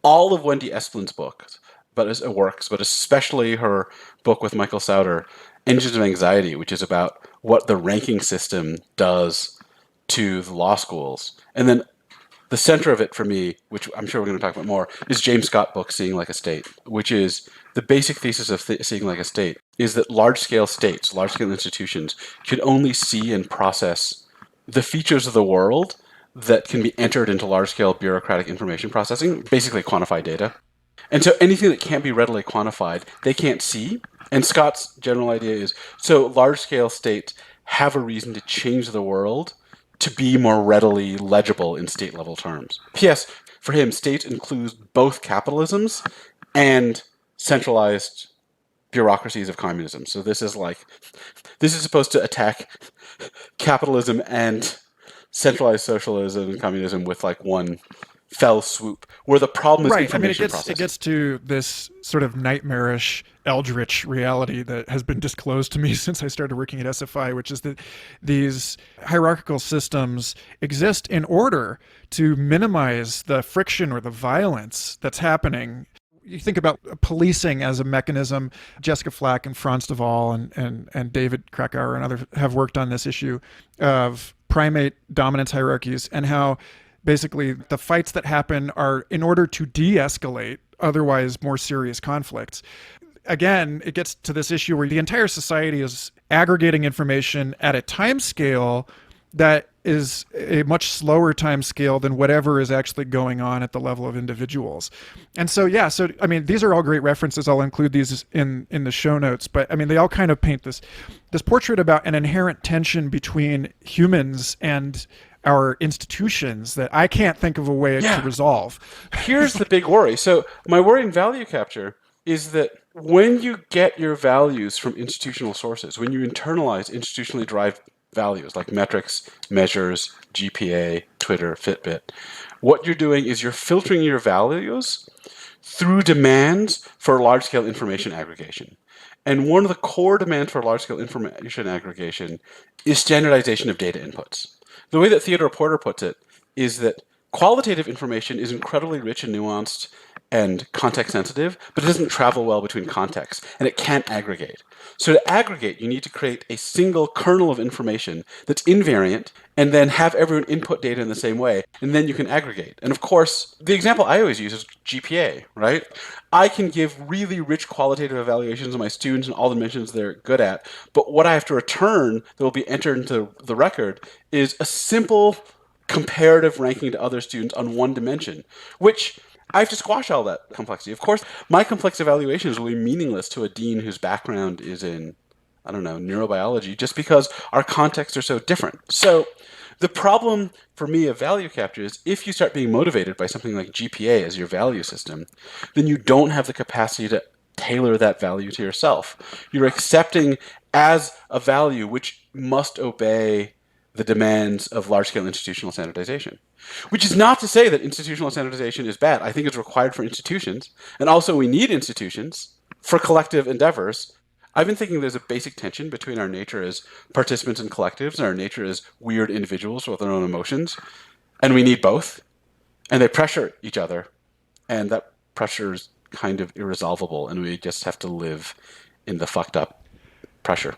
All of Wendy Esplin's books, but especially her book with Michael Sauter, Engines of Anxiety, which is about what the ranking system does to the law schools. And then the center of it for me, which I'm sure we're going to talk about more, is James Scott's book, Seeing Like a State, which is the basic thesis of Seeing Like a State, is that large-scale states, large-scale institutions, can only see and process the features of the world that can be entered into large-scale bureaucratic information processing, basically quantified data. And so anything that can't be readily quantified, they can't see. And Scott's general idea is, so large-scale states have a reason to change the world to be more readily legible in state-level terms. P.S. For him, state includes both capitalisms and centralized bureaucracies of communism. So this is supposed to attack capitalism and centralized socialism and communism with like one fell swoop, where the problem is Right. I mean, information processing. it gets to this sort of nightmarish, eldritch reality that has been disclosed to me since I started working at SFI, which is that these hierarchical systems exist in order to minimize the friction or the violence that's happening. You think about policing as a mechanism. Jessica Flack and Franz de Waal and David Krakauer and others have worked on this issue of primate dominance hierarchies and how basically the fights that happen are in order to de-escalate otherwise more serious conflicts. Again, it gets to this issue where the entire society is aggregating information at a time scale that is a much slower time scale than whatever is actually going on at the level of individuals. And so, I mean, these are all great references. I'll include these in the show notes, but I mean, they all kind of paint this portrait about an inherent tension between humans and our institutions that I can't think of a way to resolve. Here's the big worry. So my worry in value capture is that when you get your values from institutional sources, when you internalize institutionally derived values like metrics, measures, GPA, Twitter, Fitbit, what you're doing is you're filtering your values through demands for large-scale information aggregation. And one of the core demands for large-scale information aggregation is standardization of data inputs. The way that Theodore Porter puts it is that qualitative information is incredibly rich and nuanced and context sensitive, but it doesn't travel well between contexts, and it can't aggregate. So to aggregate, you need to create a single kernel of information that's invariant, and then have everyone input data in the same way, and then you can aggregate. And of course, the example I always use is GPA, right? I can give really rich qualitative evaluations of my students and all the dimensions they're good at, but what I have to return that will be entered into the record is a simple comparative ranking to other students on one dimension, which I have to squash all that complexity. Of course, my complex evaluations will be meaningless to a dean whose background is in, I don't know, neurobiology, just because our contexts are so different. So the problem for me of value capture is if you start being motivated by something like GPA as your value system, then you don't have the capacity to tailor that value to yourself. You're accepting as a value which must obey the demands of large-scale institutional standardization. Which is not to say that institutional standardization is bad. I think it's required for institutions. And also we need institutions for collective endeavors. I've been thinking there's a basic tension between our nature as participants in collectives and our nature as weird individuals with their own emotions. And we need both. And they pressure each other. And that pressure is kind of irresolvable. And we just have to live in the fucked up pressure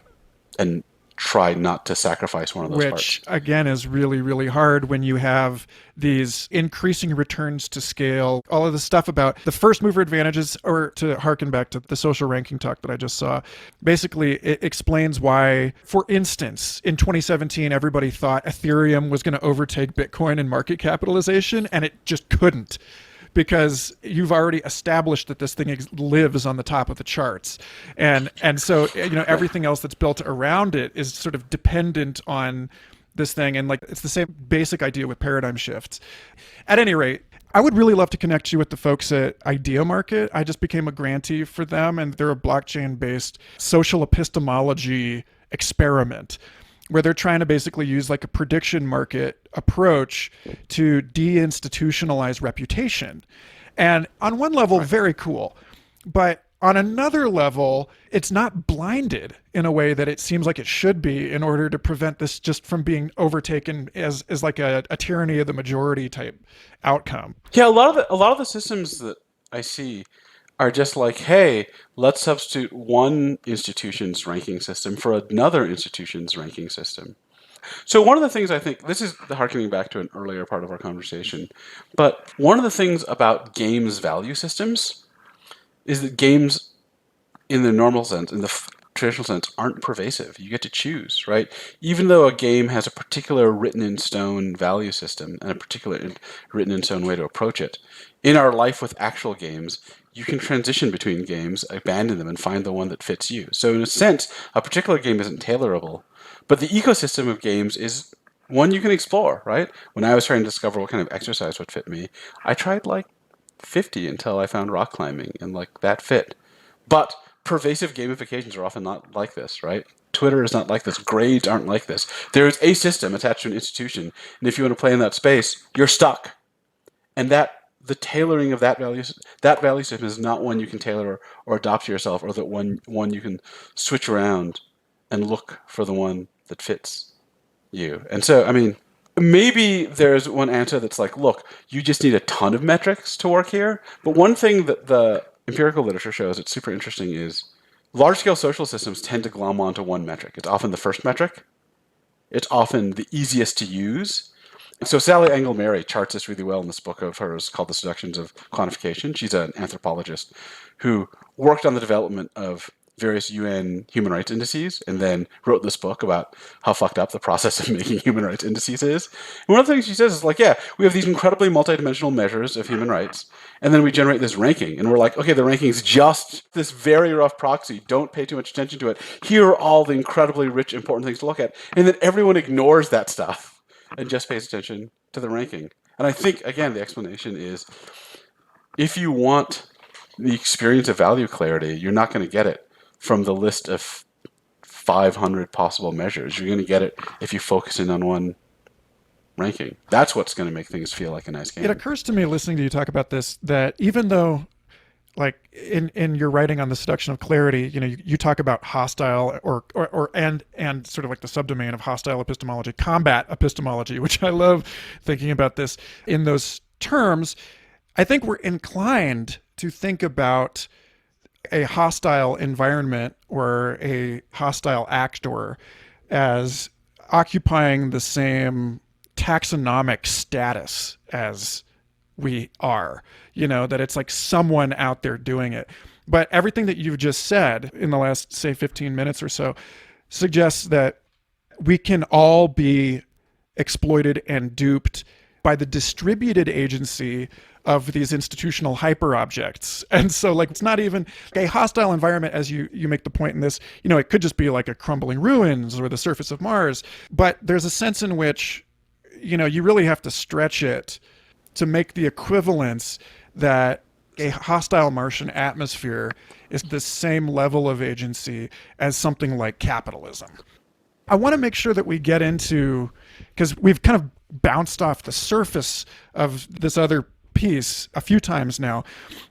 and try not to sacrifice one of those parts. Which again is really, really hard when you have these increasing returns to scale, all of the stuff about the first mover advantages, or to harken back to the social ranking talk that I just saw. Basically, it explains why, for instance, in 2017, everybody thought Ethereum was going to overtake Bitcoin in market capitalization, and it just couldn't, because you've already established that this thing lives on the top of the charts. And so, everything else that's built around it is sort of dependent on this thing. And like, it's the same basic idea with paradigm shifts. At any rate, I would really love to connect you with the folks at Idea Market. I just became a grantee for them, and they're a blockchain-based social epistemology experiment where they're trying to basically use like a prediction market approach to deinstitutionalize reputation. And on one level, very cool. But on another level, it's not blinded in a way that it seems like it should be in order to prevent this just from being overtaken as like a tyranny of the majority type outcome. Yeah, a lot of the systems that I see are just like, hey, let's substitute one institution's ranking system for another institution's ranking system. So one of the things I think, this is harkening back to an earlier part of our conversation, but one of the things about games value systems is that games in the normal sense, in the traditional sense, aren't pervasive. You get to choose, right? Even though a game has a particular written in stone value system and a particular written in stone way to approach it, in our life with actual games, you can transition between games, abandon them, and find the one that fits you. So in a sense, a particular game isn't tailorable, but the ecosystem of games is one you can explore, right? When I was trying to discover what kind of exercise would fit me, I tried like 50 until I found rock climbing, and like that fit. But pervasive gamifications are often not like this, right? Twitter is not like this. Grades aren't like this. There is a system attached to an institution, and if you want to play in that space, you're stuck. And the tailoring of that value system is not one you can tailor or adopt to yourself, or that one you can switch around and look for the one that fits you. And so, I mean, maybe there's one answer that's like, look, you just need a ton of metrics to work here. But one thing that the empirical literature shows that's super interesting is large-scale social systems tend to glom onto one metric. It's often the first metric. It's often the easiest to use. So Sally Engel-Mary charts this really well in this book of hers called The Seductions of Quantification. She's an anthropologist who worked on the development of various UN human rights indices and then wrote this book about how fucked up the process of making human rights indices is. And one of the things she says is like, yeah, we have these incredibly multidimensional measures of human rights, and then we generate this ranking, and we're like, okay, the ranking is just this very rough proxy. Don't pay too much attention to it. Here are all the incredibly rich, important things to look at. And then everyone ignores that stuff and just pays attention to the ranking. And I think, again, the explanation is if you want the experience of value clarity, you're not going to get it from the list of 500 possible measures. You're going to get it if you focus in on one ranking. That's what's going to make things feel like a nice game. It occurs to me listening to you talk about this that even though, like in your writing on the Seduction of Clarity, you talk about hostile and sort of like the subdomain of hostile epistemology, combat epistemology, which I love thinking about this in those terms. I think we're inclined to think about a hostile environment or a hostile actor as occupying the same taxonomic status as we are, that it's like someone out there doing it. But everything that you've just said in the last, say, 15 minutes or so suggests that we can all be exploited and duped by the distributed agency of these institutional hyperobjects. And so like, it's not even a hostile environment, as you make the point in this, it could just be like a crumbling ruins or the surface of Mars. But there's a sense in which, you really have to stretch it to make the equivalence that a hostile Martian atmosphere is the same level of agency as something like capitalism. I want to make sure that we get into, because we've kind of bounced off the surface of this other piece a few times now.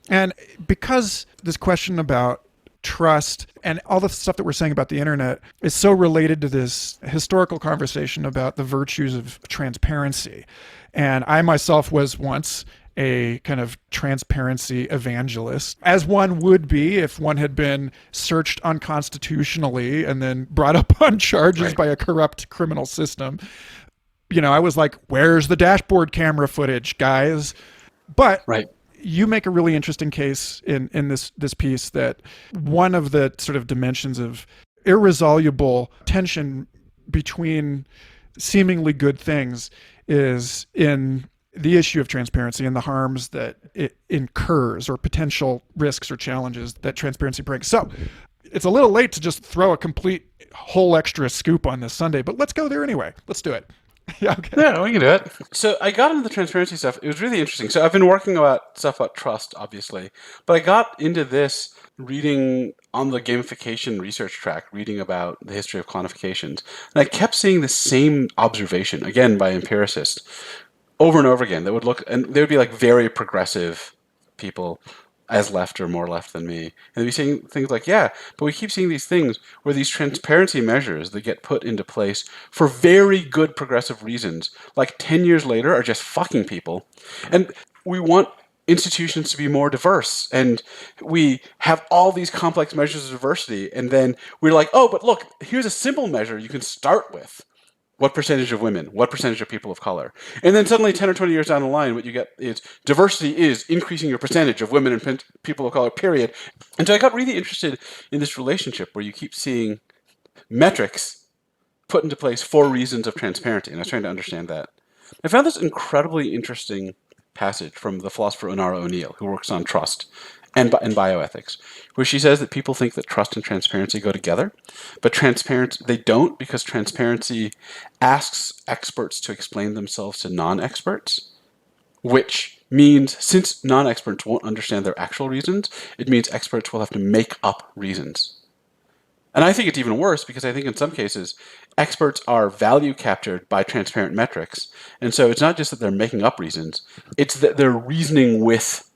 And because this question about trust, and all the stuff that we're saying about the internet is so related to this historical conversation about the virtues of transparency. And I myself was once a kind of transparency evangelist, as one would be if one had been searched unconstitutionally and then brought up on charges by a corrupt criminal system. I was like, where's the dashboard camera footage, guys? But you make a really interesting case in this piece that one of the sort of dimensions of irresoluble tension between seemingly good things is in the issue of transparency and the harms that it incurs, or potential risks or challenges that transparency brings. So it's a little late to just throw a complete whole extra scoop on this Sunday, but let's go there anyway. Let's do it. Yeah, we can do it. So I got into the transparency stuff. It was really interesting. So I've been working about stuff about trust, obviously, but I got into this reading on the gamification research track, reading about the history of quantifications. And I kept seeing the same observation, again, by empiricists, over and over again. That would look, and they would be like very progressive people, as left or more left than me. And they'd be saying things like, yeah, but we keep seeing these things where these transparency measures that get put into place for very good progressive reasons, like 10 years later, are just fucking people. And we want institutions to be more diverse, and we have all these complex measures of diversity, and then we're like, oh, but look, here's a simple measure you can start with. What percentage of women? What percentage of people of color? And then suddenly 10 or 20 years down the line, what you get is diversity is increasing your percentage of women and people of color, period. And so I got really interested in this relationship where you keep seeing metrics put into place for reasons of transparency. And I was trying to understand that. I found this incredibly interesting passage from the philosopher Onara O'Neill, who works on trust and bioethics, where she says that people think that trust and transparency go together, but they don't, because transparency asks experts to explain themselves to non-experts, which means, since non-experts won't understand their actual reasons, it means experts will have to make up reasons. And I think it's even worse, because I think in some cases, experts are value captured by transparent metrics. And so it's not just that they're making up reasons, it's that they're reasoning with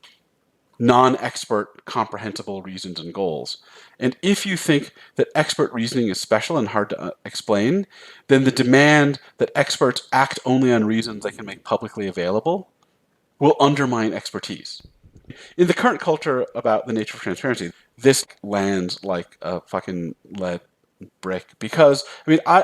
non-expert comprehensible reasons and goals. And if you think that expert reasoning is special and hard to explain, then the demand that experts act only on reasons they can make publicly available will undermine expertise. In the current culture about the nature of transparency, this lands like a fucking lead brick, because I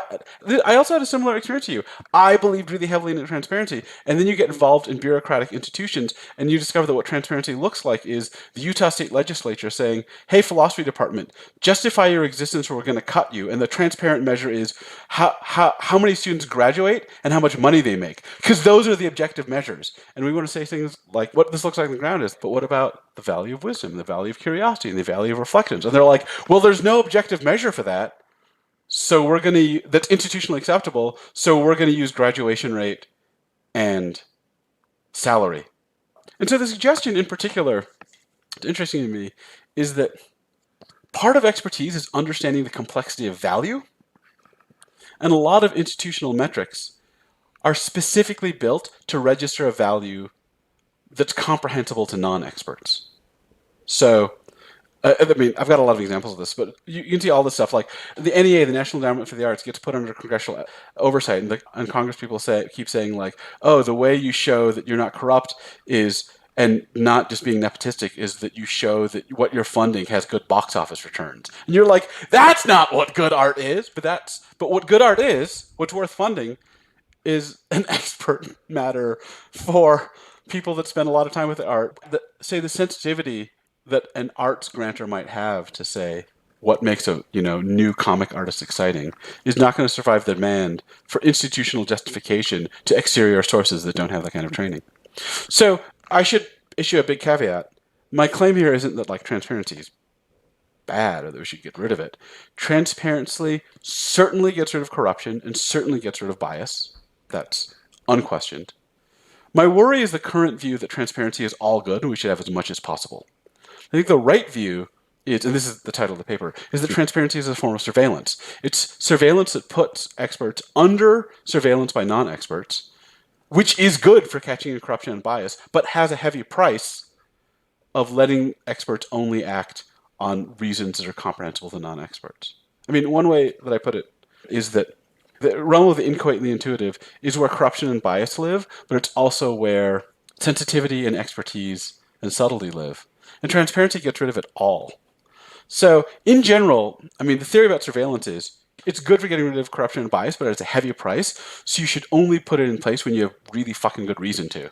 also had a similar experience to you. I believed really heavily in transparency, and then you get involved in bureaucratic institutions and you discover that what transparency looks like is the Utah State Legislature saying, hey, philosophy department, justify your existence or we're going to cut you. And the transparent measure is how many students graduate and how much money they make, because those are the objective measures. And we want to say things like what this looks like on the ground is, but what about the value of wisdom, the value of curiosity, and the value of reflections? And they're like, well, there's no objective measure for that. So that's institutionally acceptable, so we're going to use graduation rate and salary. And so the suggestion in particular, it's interesting to me, is that part of expertise is understanding the complexity of value. And a lot of institutional metrics are specifically built to register a value that's comprehensible to non-experts. So I've got a lot of examples of this, but you can see all this stuff. Like the NEA, the National Endowment for the Arts, gets put under congressional oversight, and Congress people keep saying like, oh, the way you show that you're not corrupt is, and not just being nepotistic, is that you show that what you're funding has good box office returns. And you're like, that's not what good art is, but what good art is, what's worth funding, is an expert matter for people that spend a lot of time with the art. Say the sensitivity that an arts grantor might have to say what makes a new comic artist exciting is not going to survive the demand for institutional justification to exterior sources that don't have that kind of training. So I should issue a big caveat. My claim here isn't that like transparency is bad or that we should get rid of it. Transparency certainly gets rid of corruption and certainly gets rid of bias. That's unquestioned. My worry is the current view that transparency is all good and we should have as much as possible. I think the right view is, and this is the title of the paper, is that transparency is a form of surveillance. It's surveillance that puts experts under surveillance by non-experts, which is good for catching corruption and bias, but has a heavy price of letting experts only act on reasons that are comprehensible to non-experts. I mean, one way that I put it is that the realm of the inchoate and the intuitive is where corruption and bias live, but it's also where sensitivity and expertise and subtlety live. And transparency gets rid of it all. So, in general, I mean, the theory about surveillance is it's good for getting rid of corruption and bias, but it's a heavy price. So you should only put it in place when you have really fucking good reason to.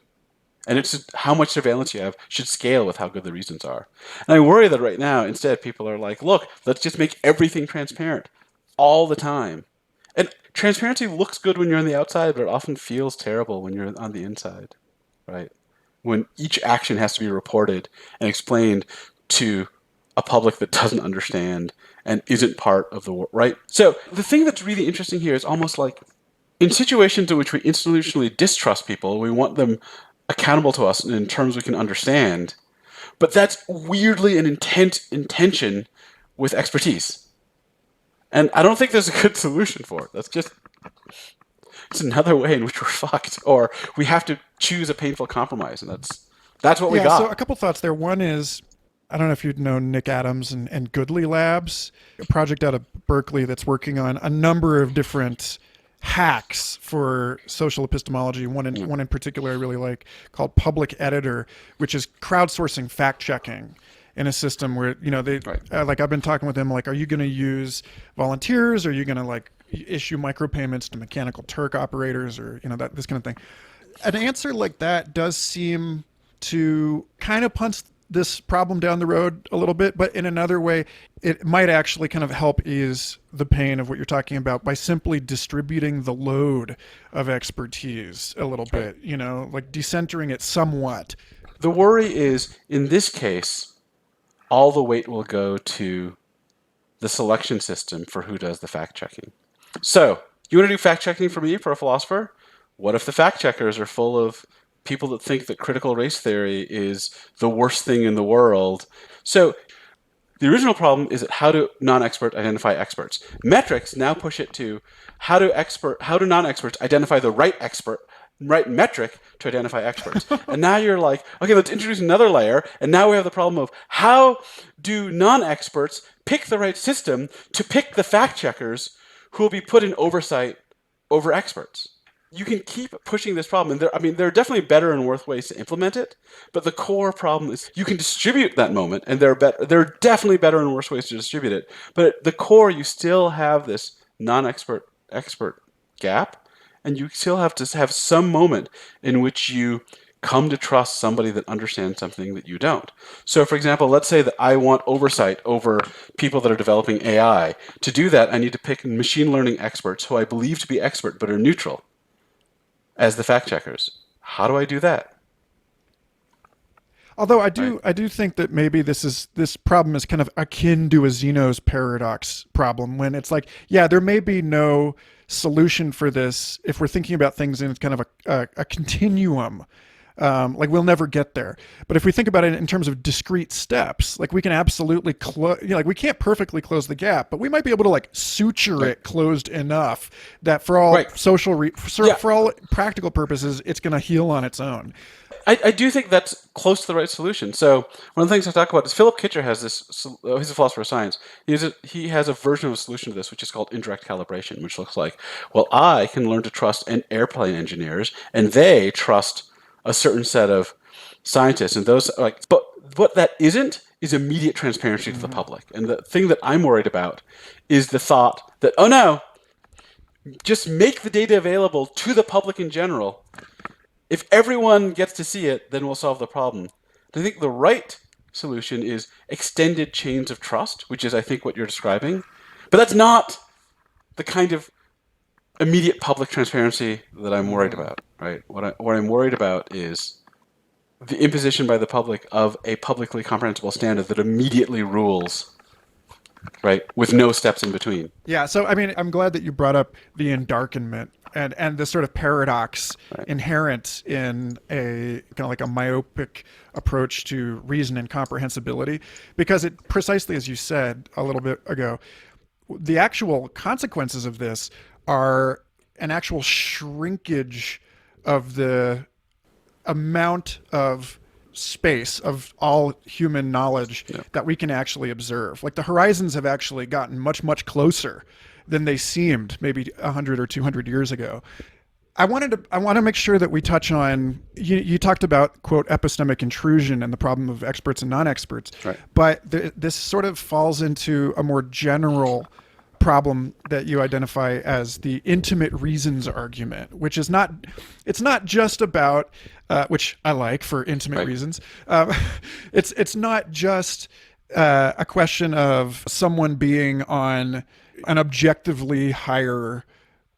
And it's how much surveillance you have should scale with how good the reasons are. And I worry that right now, instead, people are like, look, let's just make everything transparent all the time. And transparency looks good when you're on the outside, but it often feels terrible when you're on the inside, right? When each action has to be reported and explained to a public that doesn't understand and isn't part of the world, right? So the thing that's really interesting here is almost like in situations in which we institutionally distrust people, we want them accountable to us in terms we can understand, but that's weirdly an intention with expertise. And I don't think there's a good solution for it. It's another way in which we're fucked, or we have to choose a painful compromise, and that's what we got. So a couple thoughts there. One is, I don't know if you'd know Nick Adams and Goodly Labs, a project out of Berkeley that's working on a number of different hacks for social epistemology. One in particular I really like, called Public Editor, which is crowdsourcing fact checking in a system where, they like, I've been talking with them, like, are you going to use volunteers? Are you going to like issue micropayments to Mechanical Turk operators, or this kind of thing? An answer like that does seem to kind of punch this problem down the road a little bit, but in another way, it might actually kind of help ease the pain of what you're talking about by simply distributing the load of expertise a little bit, like decentering it somewhat. The worry is, in this case, all the weight will go to the selection system for who does the fact-checking. So, you want to do fact-checking for me, for a philosopher? What if the fact-checkers are full of people that think that critical race theory is the worst thing in the world? So, the original problem is that how do non-experts identify experts? Metrics now push it to how do non-experts identify the right metric to identify experts. And now you're like, okay, let's introduce another layer. And now we have the problem of how do non-experts pick the right system to pick the fact checkers who will be put in oversight over experts? You can keep pushing this problem. And there are definitely better and worse ways to implement it. But the core problem is you can distribute that moment, and there are definitely better and worse ways to distribute it. But at the core, you still have this non-expert expert gap. And you still have to have some moment in which you come to trust somebody that understands something that you don't. So, for example, let's say that I want oversight over people that are developing AI. To do that, I need to pick machine learning experts who I believe to be expert but are neutral as the fact checkers. How do I do that? Although I do think that maybe this problem is kind of akin to a Zeno's paradox problem, when it's like, yeah, there may be no solution for this if we're thinking about things in kind of a continuum. Like, we'll never get there. But if we think about it in terms of discrete steps, like, we can absolutely like, we can't perfectly close the gap, but we might be able to like suture it closed enough that for all for all practical purposes, it's going to heal on its own. I do think that's close to the right solution. So one of the things I talk about is Philip Kitcher has this. He's a philosopher of science. He has a version of a solution to this, which is called indirect calibration, which looks like, well, I can learn to trust airplane engineers, and they trust a certain set of scientists, and those like. But what that isn't is immediate transparency to the public. And the thing that I'm worried about is the thought that, oh no, just make the data available to the public in general. If everyone gets to see it, then we'll solve the problem. I think the right solution is extended chains of trust, which is, I think, what you're describing. But that's not the kind of immediate public transparency that I'm worried about, right? What I'm worried about is the imposition by the public of a publicly comprehensible standard that immediately rules, right, with no steps in between. Yeah, so I mean, I'm glad that you brought up the endarkenment and the sort of paradox inherent in a kind of like a myopic approach to reason and comprehensibility, because it precisely, as you said a little bit ago, the actual consequences of this are an actual shrinkage of the amount of space of all human knowledge Yeah. that we can actually observe. Like the horizons have actually gotten much, much closer than they seemed maybe 100 or 200 years ago. I want to make sure that we touch on you talked about quote epistemic intrusion and the problem of experts and non-experts, Right. but this sort of falls into a more general problem that you identify as the intimate reasons argument, which is not it's not just about which I like for intimate Right. reasons. It's not just a question of someone being on an objectively higher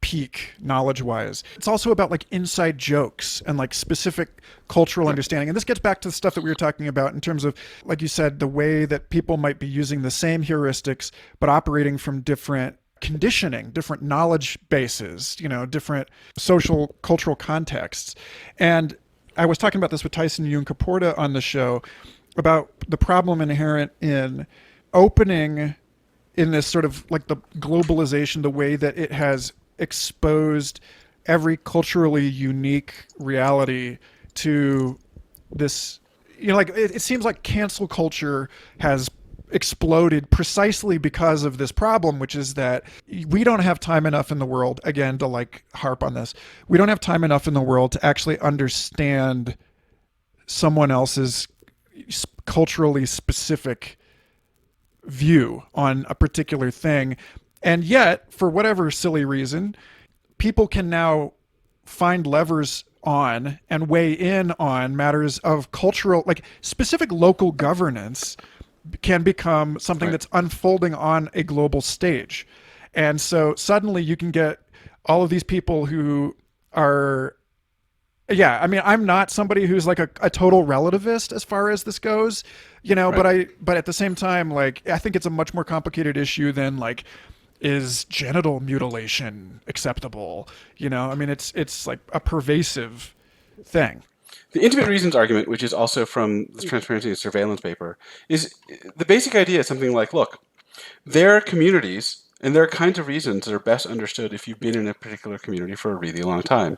peak knowledge-wise. It's also about like inside jokes and like specific cultural understanding. And this gets back to the stuff that we were talking about in terms of, like you said, the way that people might be using the same heuristics but operating from different conditioning, different knowledge bases, different social cultural contexts. And I was talking about this with Tyson Yoon-Caporta on the show about the problem inherent in opening in this sort of like the globalization, the way that it has exposed every culturally unique reality to this, like it seems like cancel culture has exploded precisely because of this problem, which is that we don't have time enough in the world, again, to like harp on this, we don't have time enough in the world to actually understand someone else's culturally specific view on a particular thing. And yet, for whatever silly reason, people can now find levers on and weigh in on matters of cultural, like specific local governance can become something that's unfolding on a global stage. And so suddenly you can get all of these people who are, yeah, I mean, I'm not somebody who's like a total relativist as far as this goes, but at the same time, like, I think it's a much more complicated issue than like, is genital mutilation acceptable? I mean, it's like a pervasive thing. The intimate reasons argument, which is also from the transparency and surveillance paper, is the basic idea is something like, look, there are communities and there are kinds of reasons that are best understood if you've been in a particular community for a really long time.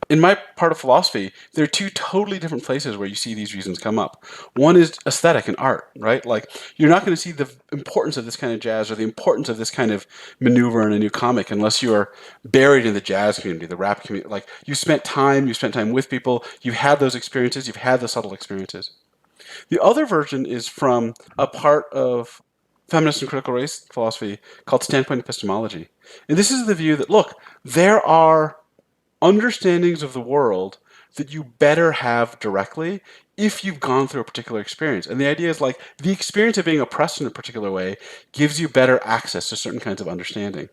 In my part of philosophy, there are two totally different places where you see these reasons come up. One is aesthetic and art, right? Like, you're not going to see the importance of this kind of jazz or the importance of this kind of maneuver in a new comic unless you are buried in the jazz community, the rap community. Like, you spent time with people, you've had those experiences, you've had the subtle experiences. The other version is from a part of feminist and critical race philosophy called standpoint epistemology. And this is the view that, look, there are understandings of the world that you better have directly if you've gone through a particular experience. And the idea is like the experience of being oppressed in a particular way gives you better access to certain kinds of understanding.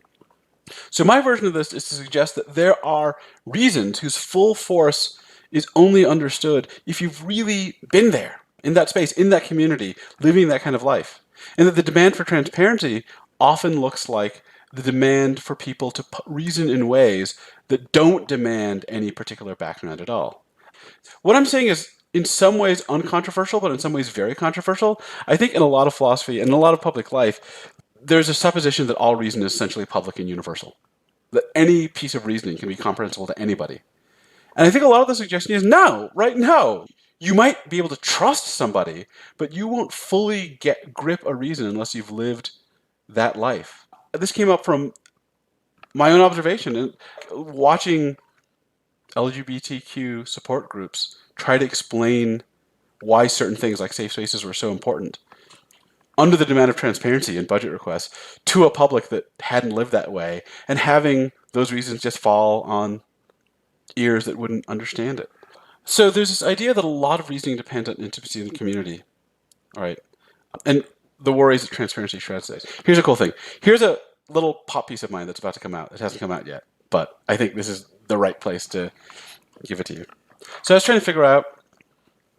So my version of this is to suggest that there are reasons whose full force is only understood if you've really been there, in that space, in that community, living that kind of life. And that the demand for transparency often looks like the demand for people to reason in ways that don't demand any particular background at all. What I'm saying is in some ways uncontroversial, but in some ways very controversial. I think in a lot of philosophy and in a lot of public life, there's a supposition that all reason is essentially public and universal, that any piece of reasoning can be comprehensible to anybody. And I think a lot of the suggestion is no, right? No. You might be able to trust somebody, but you won't fully grip a reason unless you've lived that life. This came up from my own observation and watching LGBTQ support groups try to explain why certain things like safe spaces were so important under the demand of transparency and budget requests to a public that hadn't lived that way, and having those reasons just fall on ears that wouldn't understand it. So there's this idea that a lot of reasoning depends on intimacy in the community. All right. And the worries that transparency shreds this. Here's a cool thing. Here's a little pop piece of mine that's about to come out. It hasn't come out yet, but I think this is the right place to give it to you. So I was trying to figure out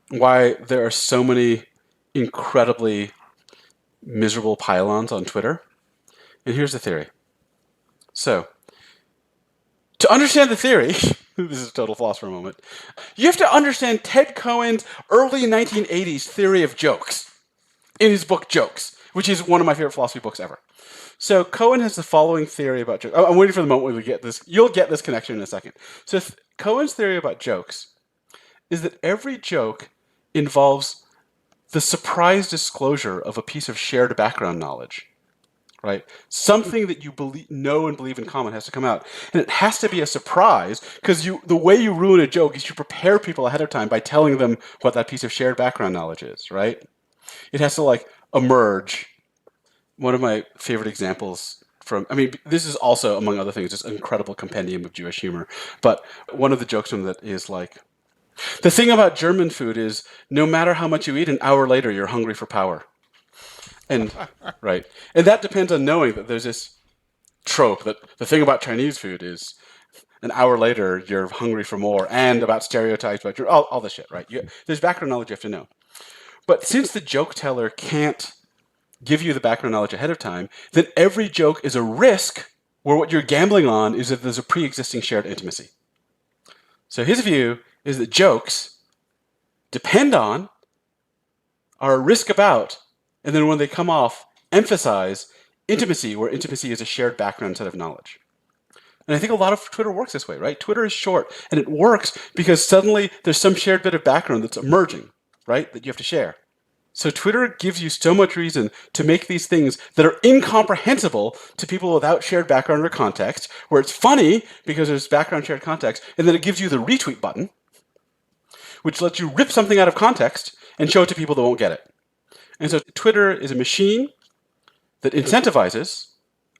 why there are so many incredibly miserable pylons on Twitter. And here's the theory. So, to understand the theory, this is a total philosopher moment, you have to understand Ted Cohen's early 1980s theory of jokes in his book Jokes, which is one of my favorite philosophy books ever. So Cohen has the following theory about jokes. I'm waiting for the moment when we get this. You'll get this connection in a second. So Cohen's theory about jokes is that every joke involves the surprise disclosure of a piece of shared background knowledge, right? Something that you know and believe in common has to come out. And it has to be a surprise, because the way you ruin a joke is you prepare people ahead of time by telling them what that piece of shared background knowledge is, right? It has to like emerge. One of my favorite examples this is also, among other things, just an incredible compendium of Jewish humor. But one of the jokes from that is like, the thing about German food is no matter how much you eat, an hour later you're hungry for power. And right. And that depends on knowing that there's this trope that the thing about Chinese food is an hour later you're hungry for more, and about stereotypes about all this shit, right? There's background knowledge you have to know. But since the joke teller can't give you the background knowledge ahead of time, then every joke is a risk where what you're gambling on is that there's a pre-existing shared intimacy. So his view is that jokes depend on, are a risk about, and then when they come off, emphasize intimacy, where intimacy is a shared background set of knowledge. And I think a lot of Twitter works this way, right? Twitter is short, and it works because suddenly there's some shared bit of background that's emerging, right, that you have to share. So Twitter gives you so much reason to make these things that are incomprehensible to people without shared background or context, where it's funny because there's background shared context, and then it gives you the retweet button, which lets you rip something out of context and show it to people that won't get it. And so Twitter is a machine that incentivizes,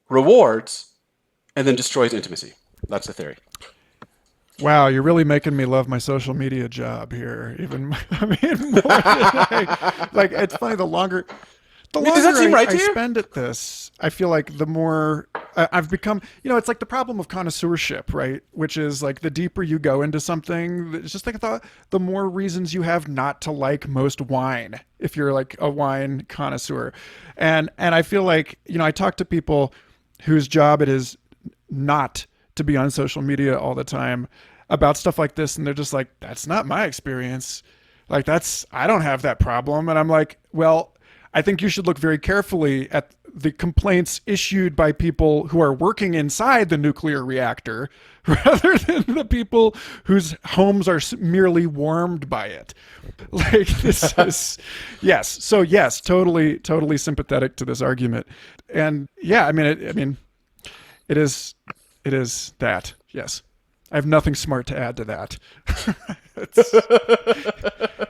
rewards, and then destroys intimacy. That's the theory. Wow, you're really making me love my social media job here. Even more than it's funny. The longer Does that seem right to I you? spend at this, I feel like the more I've become. It's like the problem of connoisseurship, right? Which is like the deeper you go into something, it's just like the more reasons you have not to like most wine, if you're like a wine connoisseur. And I feel like I talk to people whose job it is not to be on social media all the time about stuff like this, and they're just like, that's not my experience. Like, I don't have that problem. And I'm like, well, I think you should look very carefully at the complaints issued by people who are working inside the nuclear reactor rather than the people whose homes are merely warmed by it. Like, this is, yes. So yes, totally sympathetic to this argument. And yeah, it is that. Yes. I have nothing smart to add to that.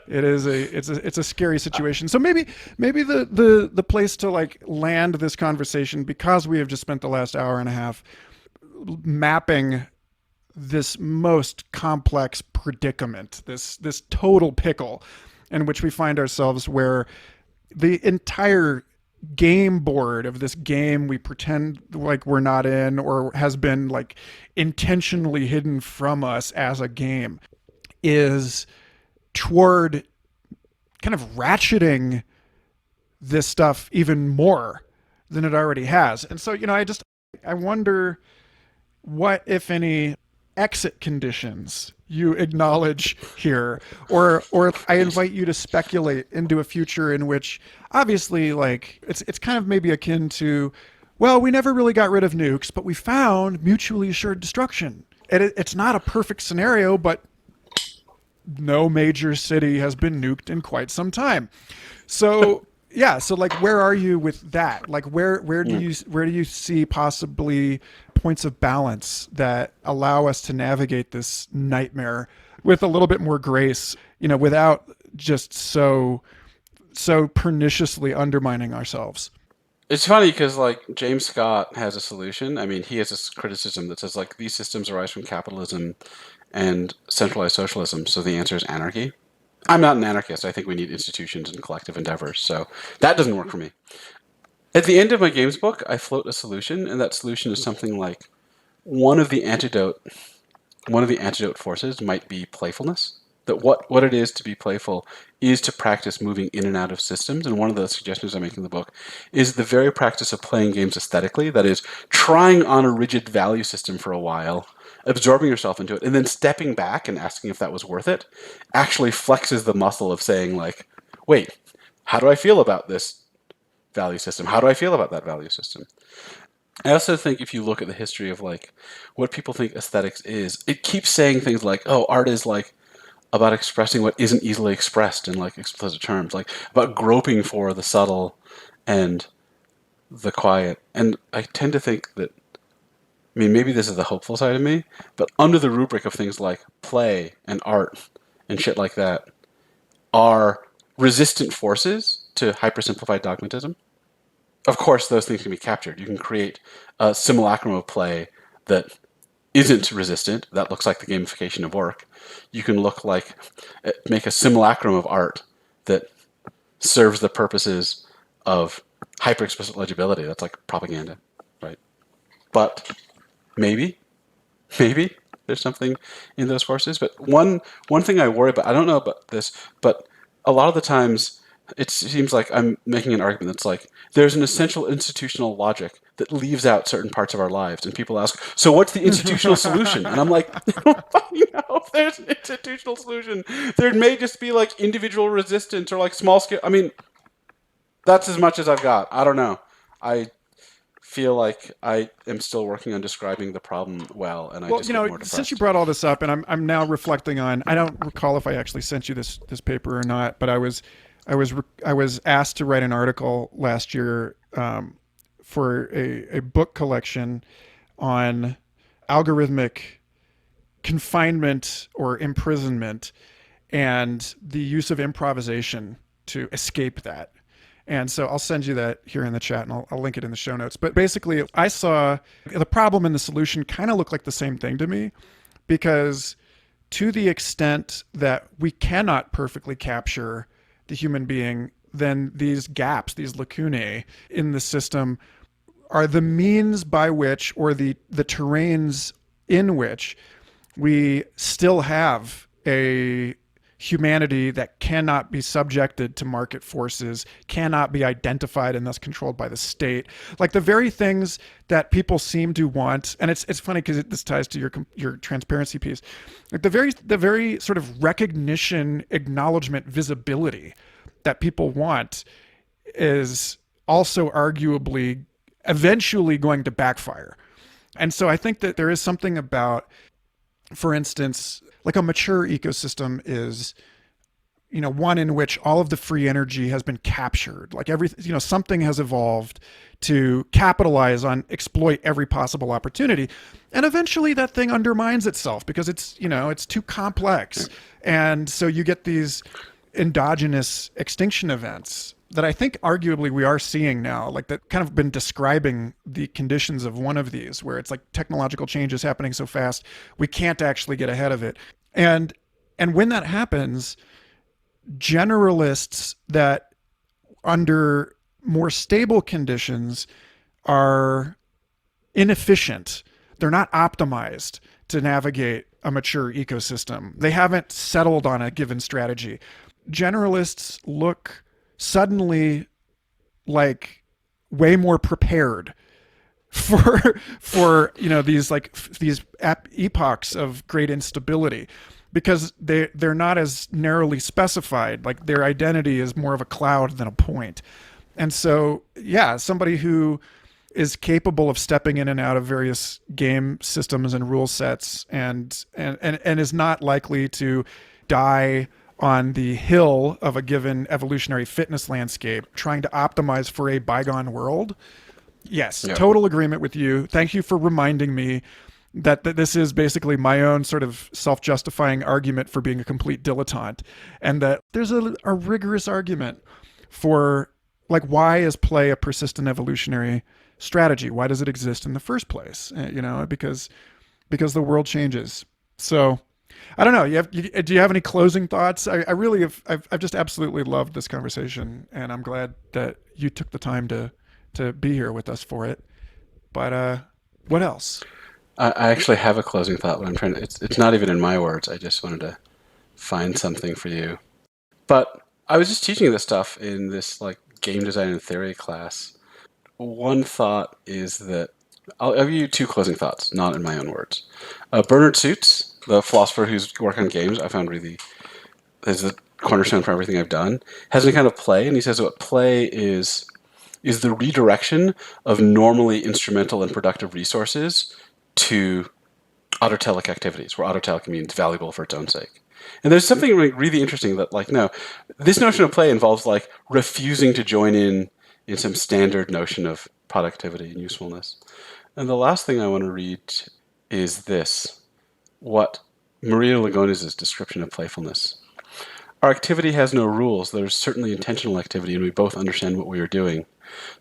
It's a scary situation. So maybe the place to like land this conversation, because we have just spent the last hour and a half mapping this most complex predicament, this total pickle in which we find ourselves, where the entire game board of this game we pretend like we're not in, or has been like intentionally hidden from us as a game, is toward kind of ratcheting this stuff even more than it already has. And so, I wonder what, if any, exit conditions you acknowledge here, or I invite you to speculate into a future in which, obviously, like it's kind of maybe akin to, well, we never really got rid of nukes, but we found mutually assured destruction. It's not a perfect scenario, but no major city has been nuked in quite some time. So yeah, so like, where are you with that? Like, where do you see possibly points of balance that allow us to navigate this nightmare with a little bit more grace, without just so perniciously undermining ourselves? It's funny because like James Scott has a solution. I mean, he has this criticism that says like these systems arise from capitalism and centralized socialism, so the answer is anarchy. I'm not an anarchist. I think we need institutions and collective endeavors, so that doesn't work for me. At the end of my games book, I float a solution, and that solution is something like one of the antidote forces might be playfulness. That what it is to be playful is to practice moving in and out of systems. And one of the suggestions I make in the book is the very practice of playing games aesthetically. That is, trying on a rigid value system for a while, absorbing yourself into it, and then stepping back and asking if that was worth it, actually flexes the muscle of saying like, wait, how do I feel about this value system? How do I feel about that value system? I also think if you look at the history of like what people think aesthetics is, it keeps saying things like, oh, art is like about expressing what isn't easily expressed in like explicit terms, like about groping for the subtle and the quiet. And I tend to think that, I mean, maybe this is the hopeful side of me, but under the rubric of things like play and art and shit like that are resistant forces to hypersimplified dogmatism. Of course, those things can be captured. You can create a simulacrum of play that isn't resistant, that looks like the gamification of work. You can make a simulacrum of art that serves the purposes of hyper explicit legibility. That's like propaganda, right? But maybe there's something in those forces. But one thing I worry about, I don't know about this, but a lot of the times it seems like I'm making an argument that's like there's an essential institutional logic that leaves out certain parts of our lives, and people ask, so what's the institutional solution? And I'm like, I don't fucking know if there's an institutional solution. There may just be like individual resistance or like small scale. I mean, that's as much as I've got. I don't know. I feel like I am still working on describing the problem well, and I Well, just you get know, more depressed. since you brought all this up, and I'm now reflecting on, I don't recall if I actually sent you this paper or not, but I was asked to write an article last year for a book collection on algorithmic confinement or imprisonment and the use of improvisation to escape that. And so I'll send you that here in the chat, and I'll link it in the show notes. But basically, I saw the problem and the solution kind of look like the same thing to me, because to the extent that we cannot perfectly capture the human being, then these gaps, these lacunae in the system are the means by which, or the terrains in which, we still have a humanity that cannot be subjected to market forces, cannot be identified and thus controlled by the state. Like the very things that people seem to want, and it's funny because this ties to your transparency piece. Like the very sort of recognition, acknowledgement, visibility that people want is also arguably eventually going to backfire. And so I think that there is something about, for instance, like a mature ecosystem is, you know, one in which all of the free energy has been captured. Like something has evolved to capitalize on, exploit every possible opportunity. And eventually that thing undermines itself because it's too complex. And so you get these endogenous extinction events that I think arguably we are seeing now, like that kind of been describing the conditions of one of these, where it's like technological change is happening so fast, we can't actually get ahead of it. And when that happens, generalists that under more stable conditions are inefficient. They're not optimized to navigate a mature ecosystem. They haven't settled on a given strategy. Generalists look suddenly like way more prepared for these epochs of great instability, because they're not as narrowly specified. Like their identity is more of a cloud than a point. And so somebody who is capable of stepping in and out of various game systems and rule sets and is not likely to die on the hill of a given evolutionary fitness landscape, trying to optimize for a bygone world. Yes, yeah. Total agreement with you. Thank you for reminding me that this is basically my own sort of self-justifying argument for being a complete dilettante, and that there's a rigorous argument for, like, why is play a persistent evolutionary strategy? Why does it exist in the first place? Because the world changes. So I don't know. Do you have any closing thoughts? I really have. I've just absolutely loved this conversation, and I'm glad that you took the time to be here with us for it. But what else? I actually have a closing thought, but I'm trying to. It's not even in my words. I just wanted to find something for you. But I was just teaching this stuff in this like game design and theory class. One thought is that I'll give you two closing thoughts, not in my own words. Bernard Suits, the philosopher who's worked on games, I found really is the cornerstone for everything I've done, has an account of play, and he says what play is the redirection of normally instrumental and productive resources to autotelic activities, where autotelic means valuable for its own sake. And there's something really interesting that, like, no, this notion of play involves, like, refusing to join in some standard notion of productivity and usefulness. And the last thing I want to read is this, what Maria Lugones' description of playfulness. Our activity has no rules. There is certainly intentional activity, and we both understand what we are doing.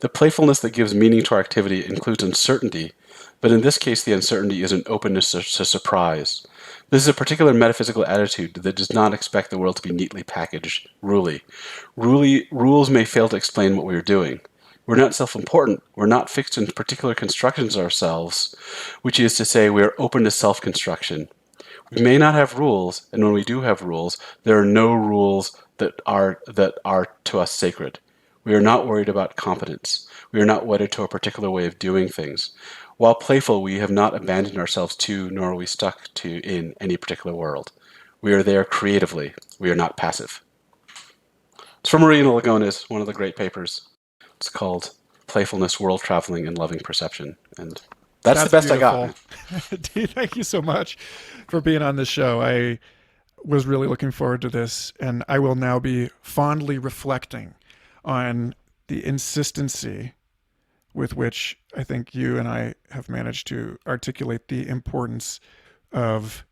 The playfulness that gives meaning to our activity includes uncertainty, but in this case the uncertainty is an openness to surprise. This is a particular metaphysical attitude that does not expect the world to be neatly packaged, rules may fail to explain what we are doing. We're not self-important. We're not fixed in particular constructions ourselves, which is to say we are open to self-construction. We may not have rules, and when we do have rules, there are no rules that are to us sacred. We are not worried about competence. We are not wedded to a particular way of doing things. While playful, we have not abandoned ourselves to, nor are we stuck to in any particular world. We are there creatively. We are not passive. It's from Maria Lugones, one of the great papers. It's called Playfulness, World Traveling, and Loving Perception. And that's the best beautiful. I got. Dude, thank you so much for being on this show. I was really looking forward to this, and I will now be fondly reflecting on the insistency with which I think you and I have managed to articulate the importance of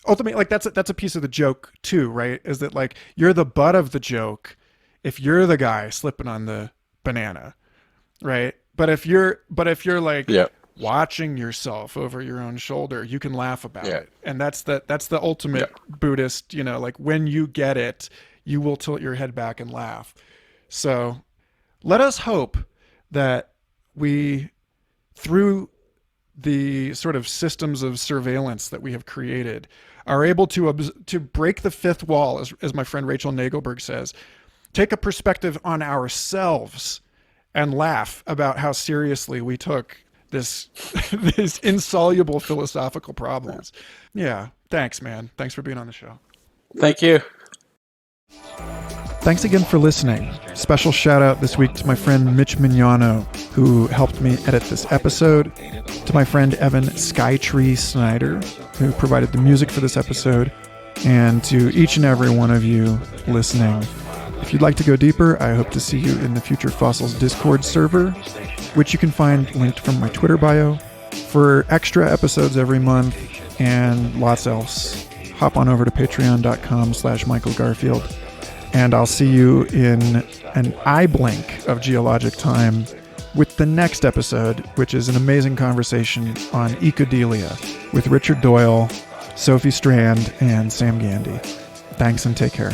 ultimately, like, that's a piece of the joke too, right? Is that, like, you're the butt of the joke if you're the guy slipping on the banana, right? But if you're like watching yourself over your own shoulder, you can laugh about it. And that's the ultimate Buddhist, like, when you get it, you will tilt your head back and laugh. So let us hope that we, through the sort of systems of surveillance that we have created, are able to break the fifth wall, as my friend Rachel Nagelberg says, take a perspective on ourselves and laugh about how seriously we took these insoluble philosophical problems. Yeah. Thanks, man. Thanks for being on the show. Thank you. Thanks again for listening. Special shout out this week to my friend Mitch Mignano, who helped me edit this episode, to my friend Evan Skytree Snyder, who provided the music for this episode, and to each and every one of you listening. If you'd like to go deeper, I hope to see you in the Future Fossils Discord server, which you can find linked from my Twitter bio. For extra episodes every month and lots else, hop on over to patreon.com/Michael Garfield. And I'll see you in an eye blink of geologic time with the next episode, which is an amazing conversation on ecodelia with Richard Doyle, Sophie Strand, and Sam Gandy. Thanks and take care.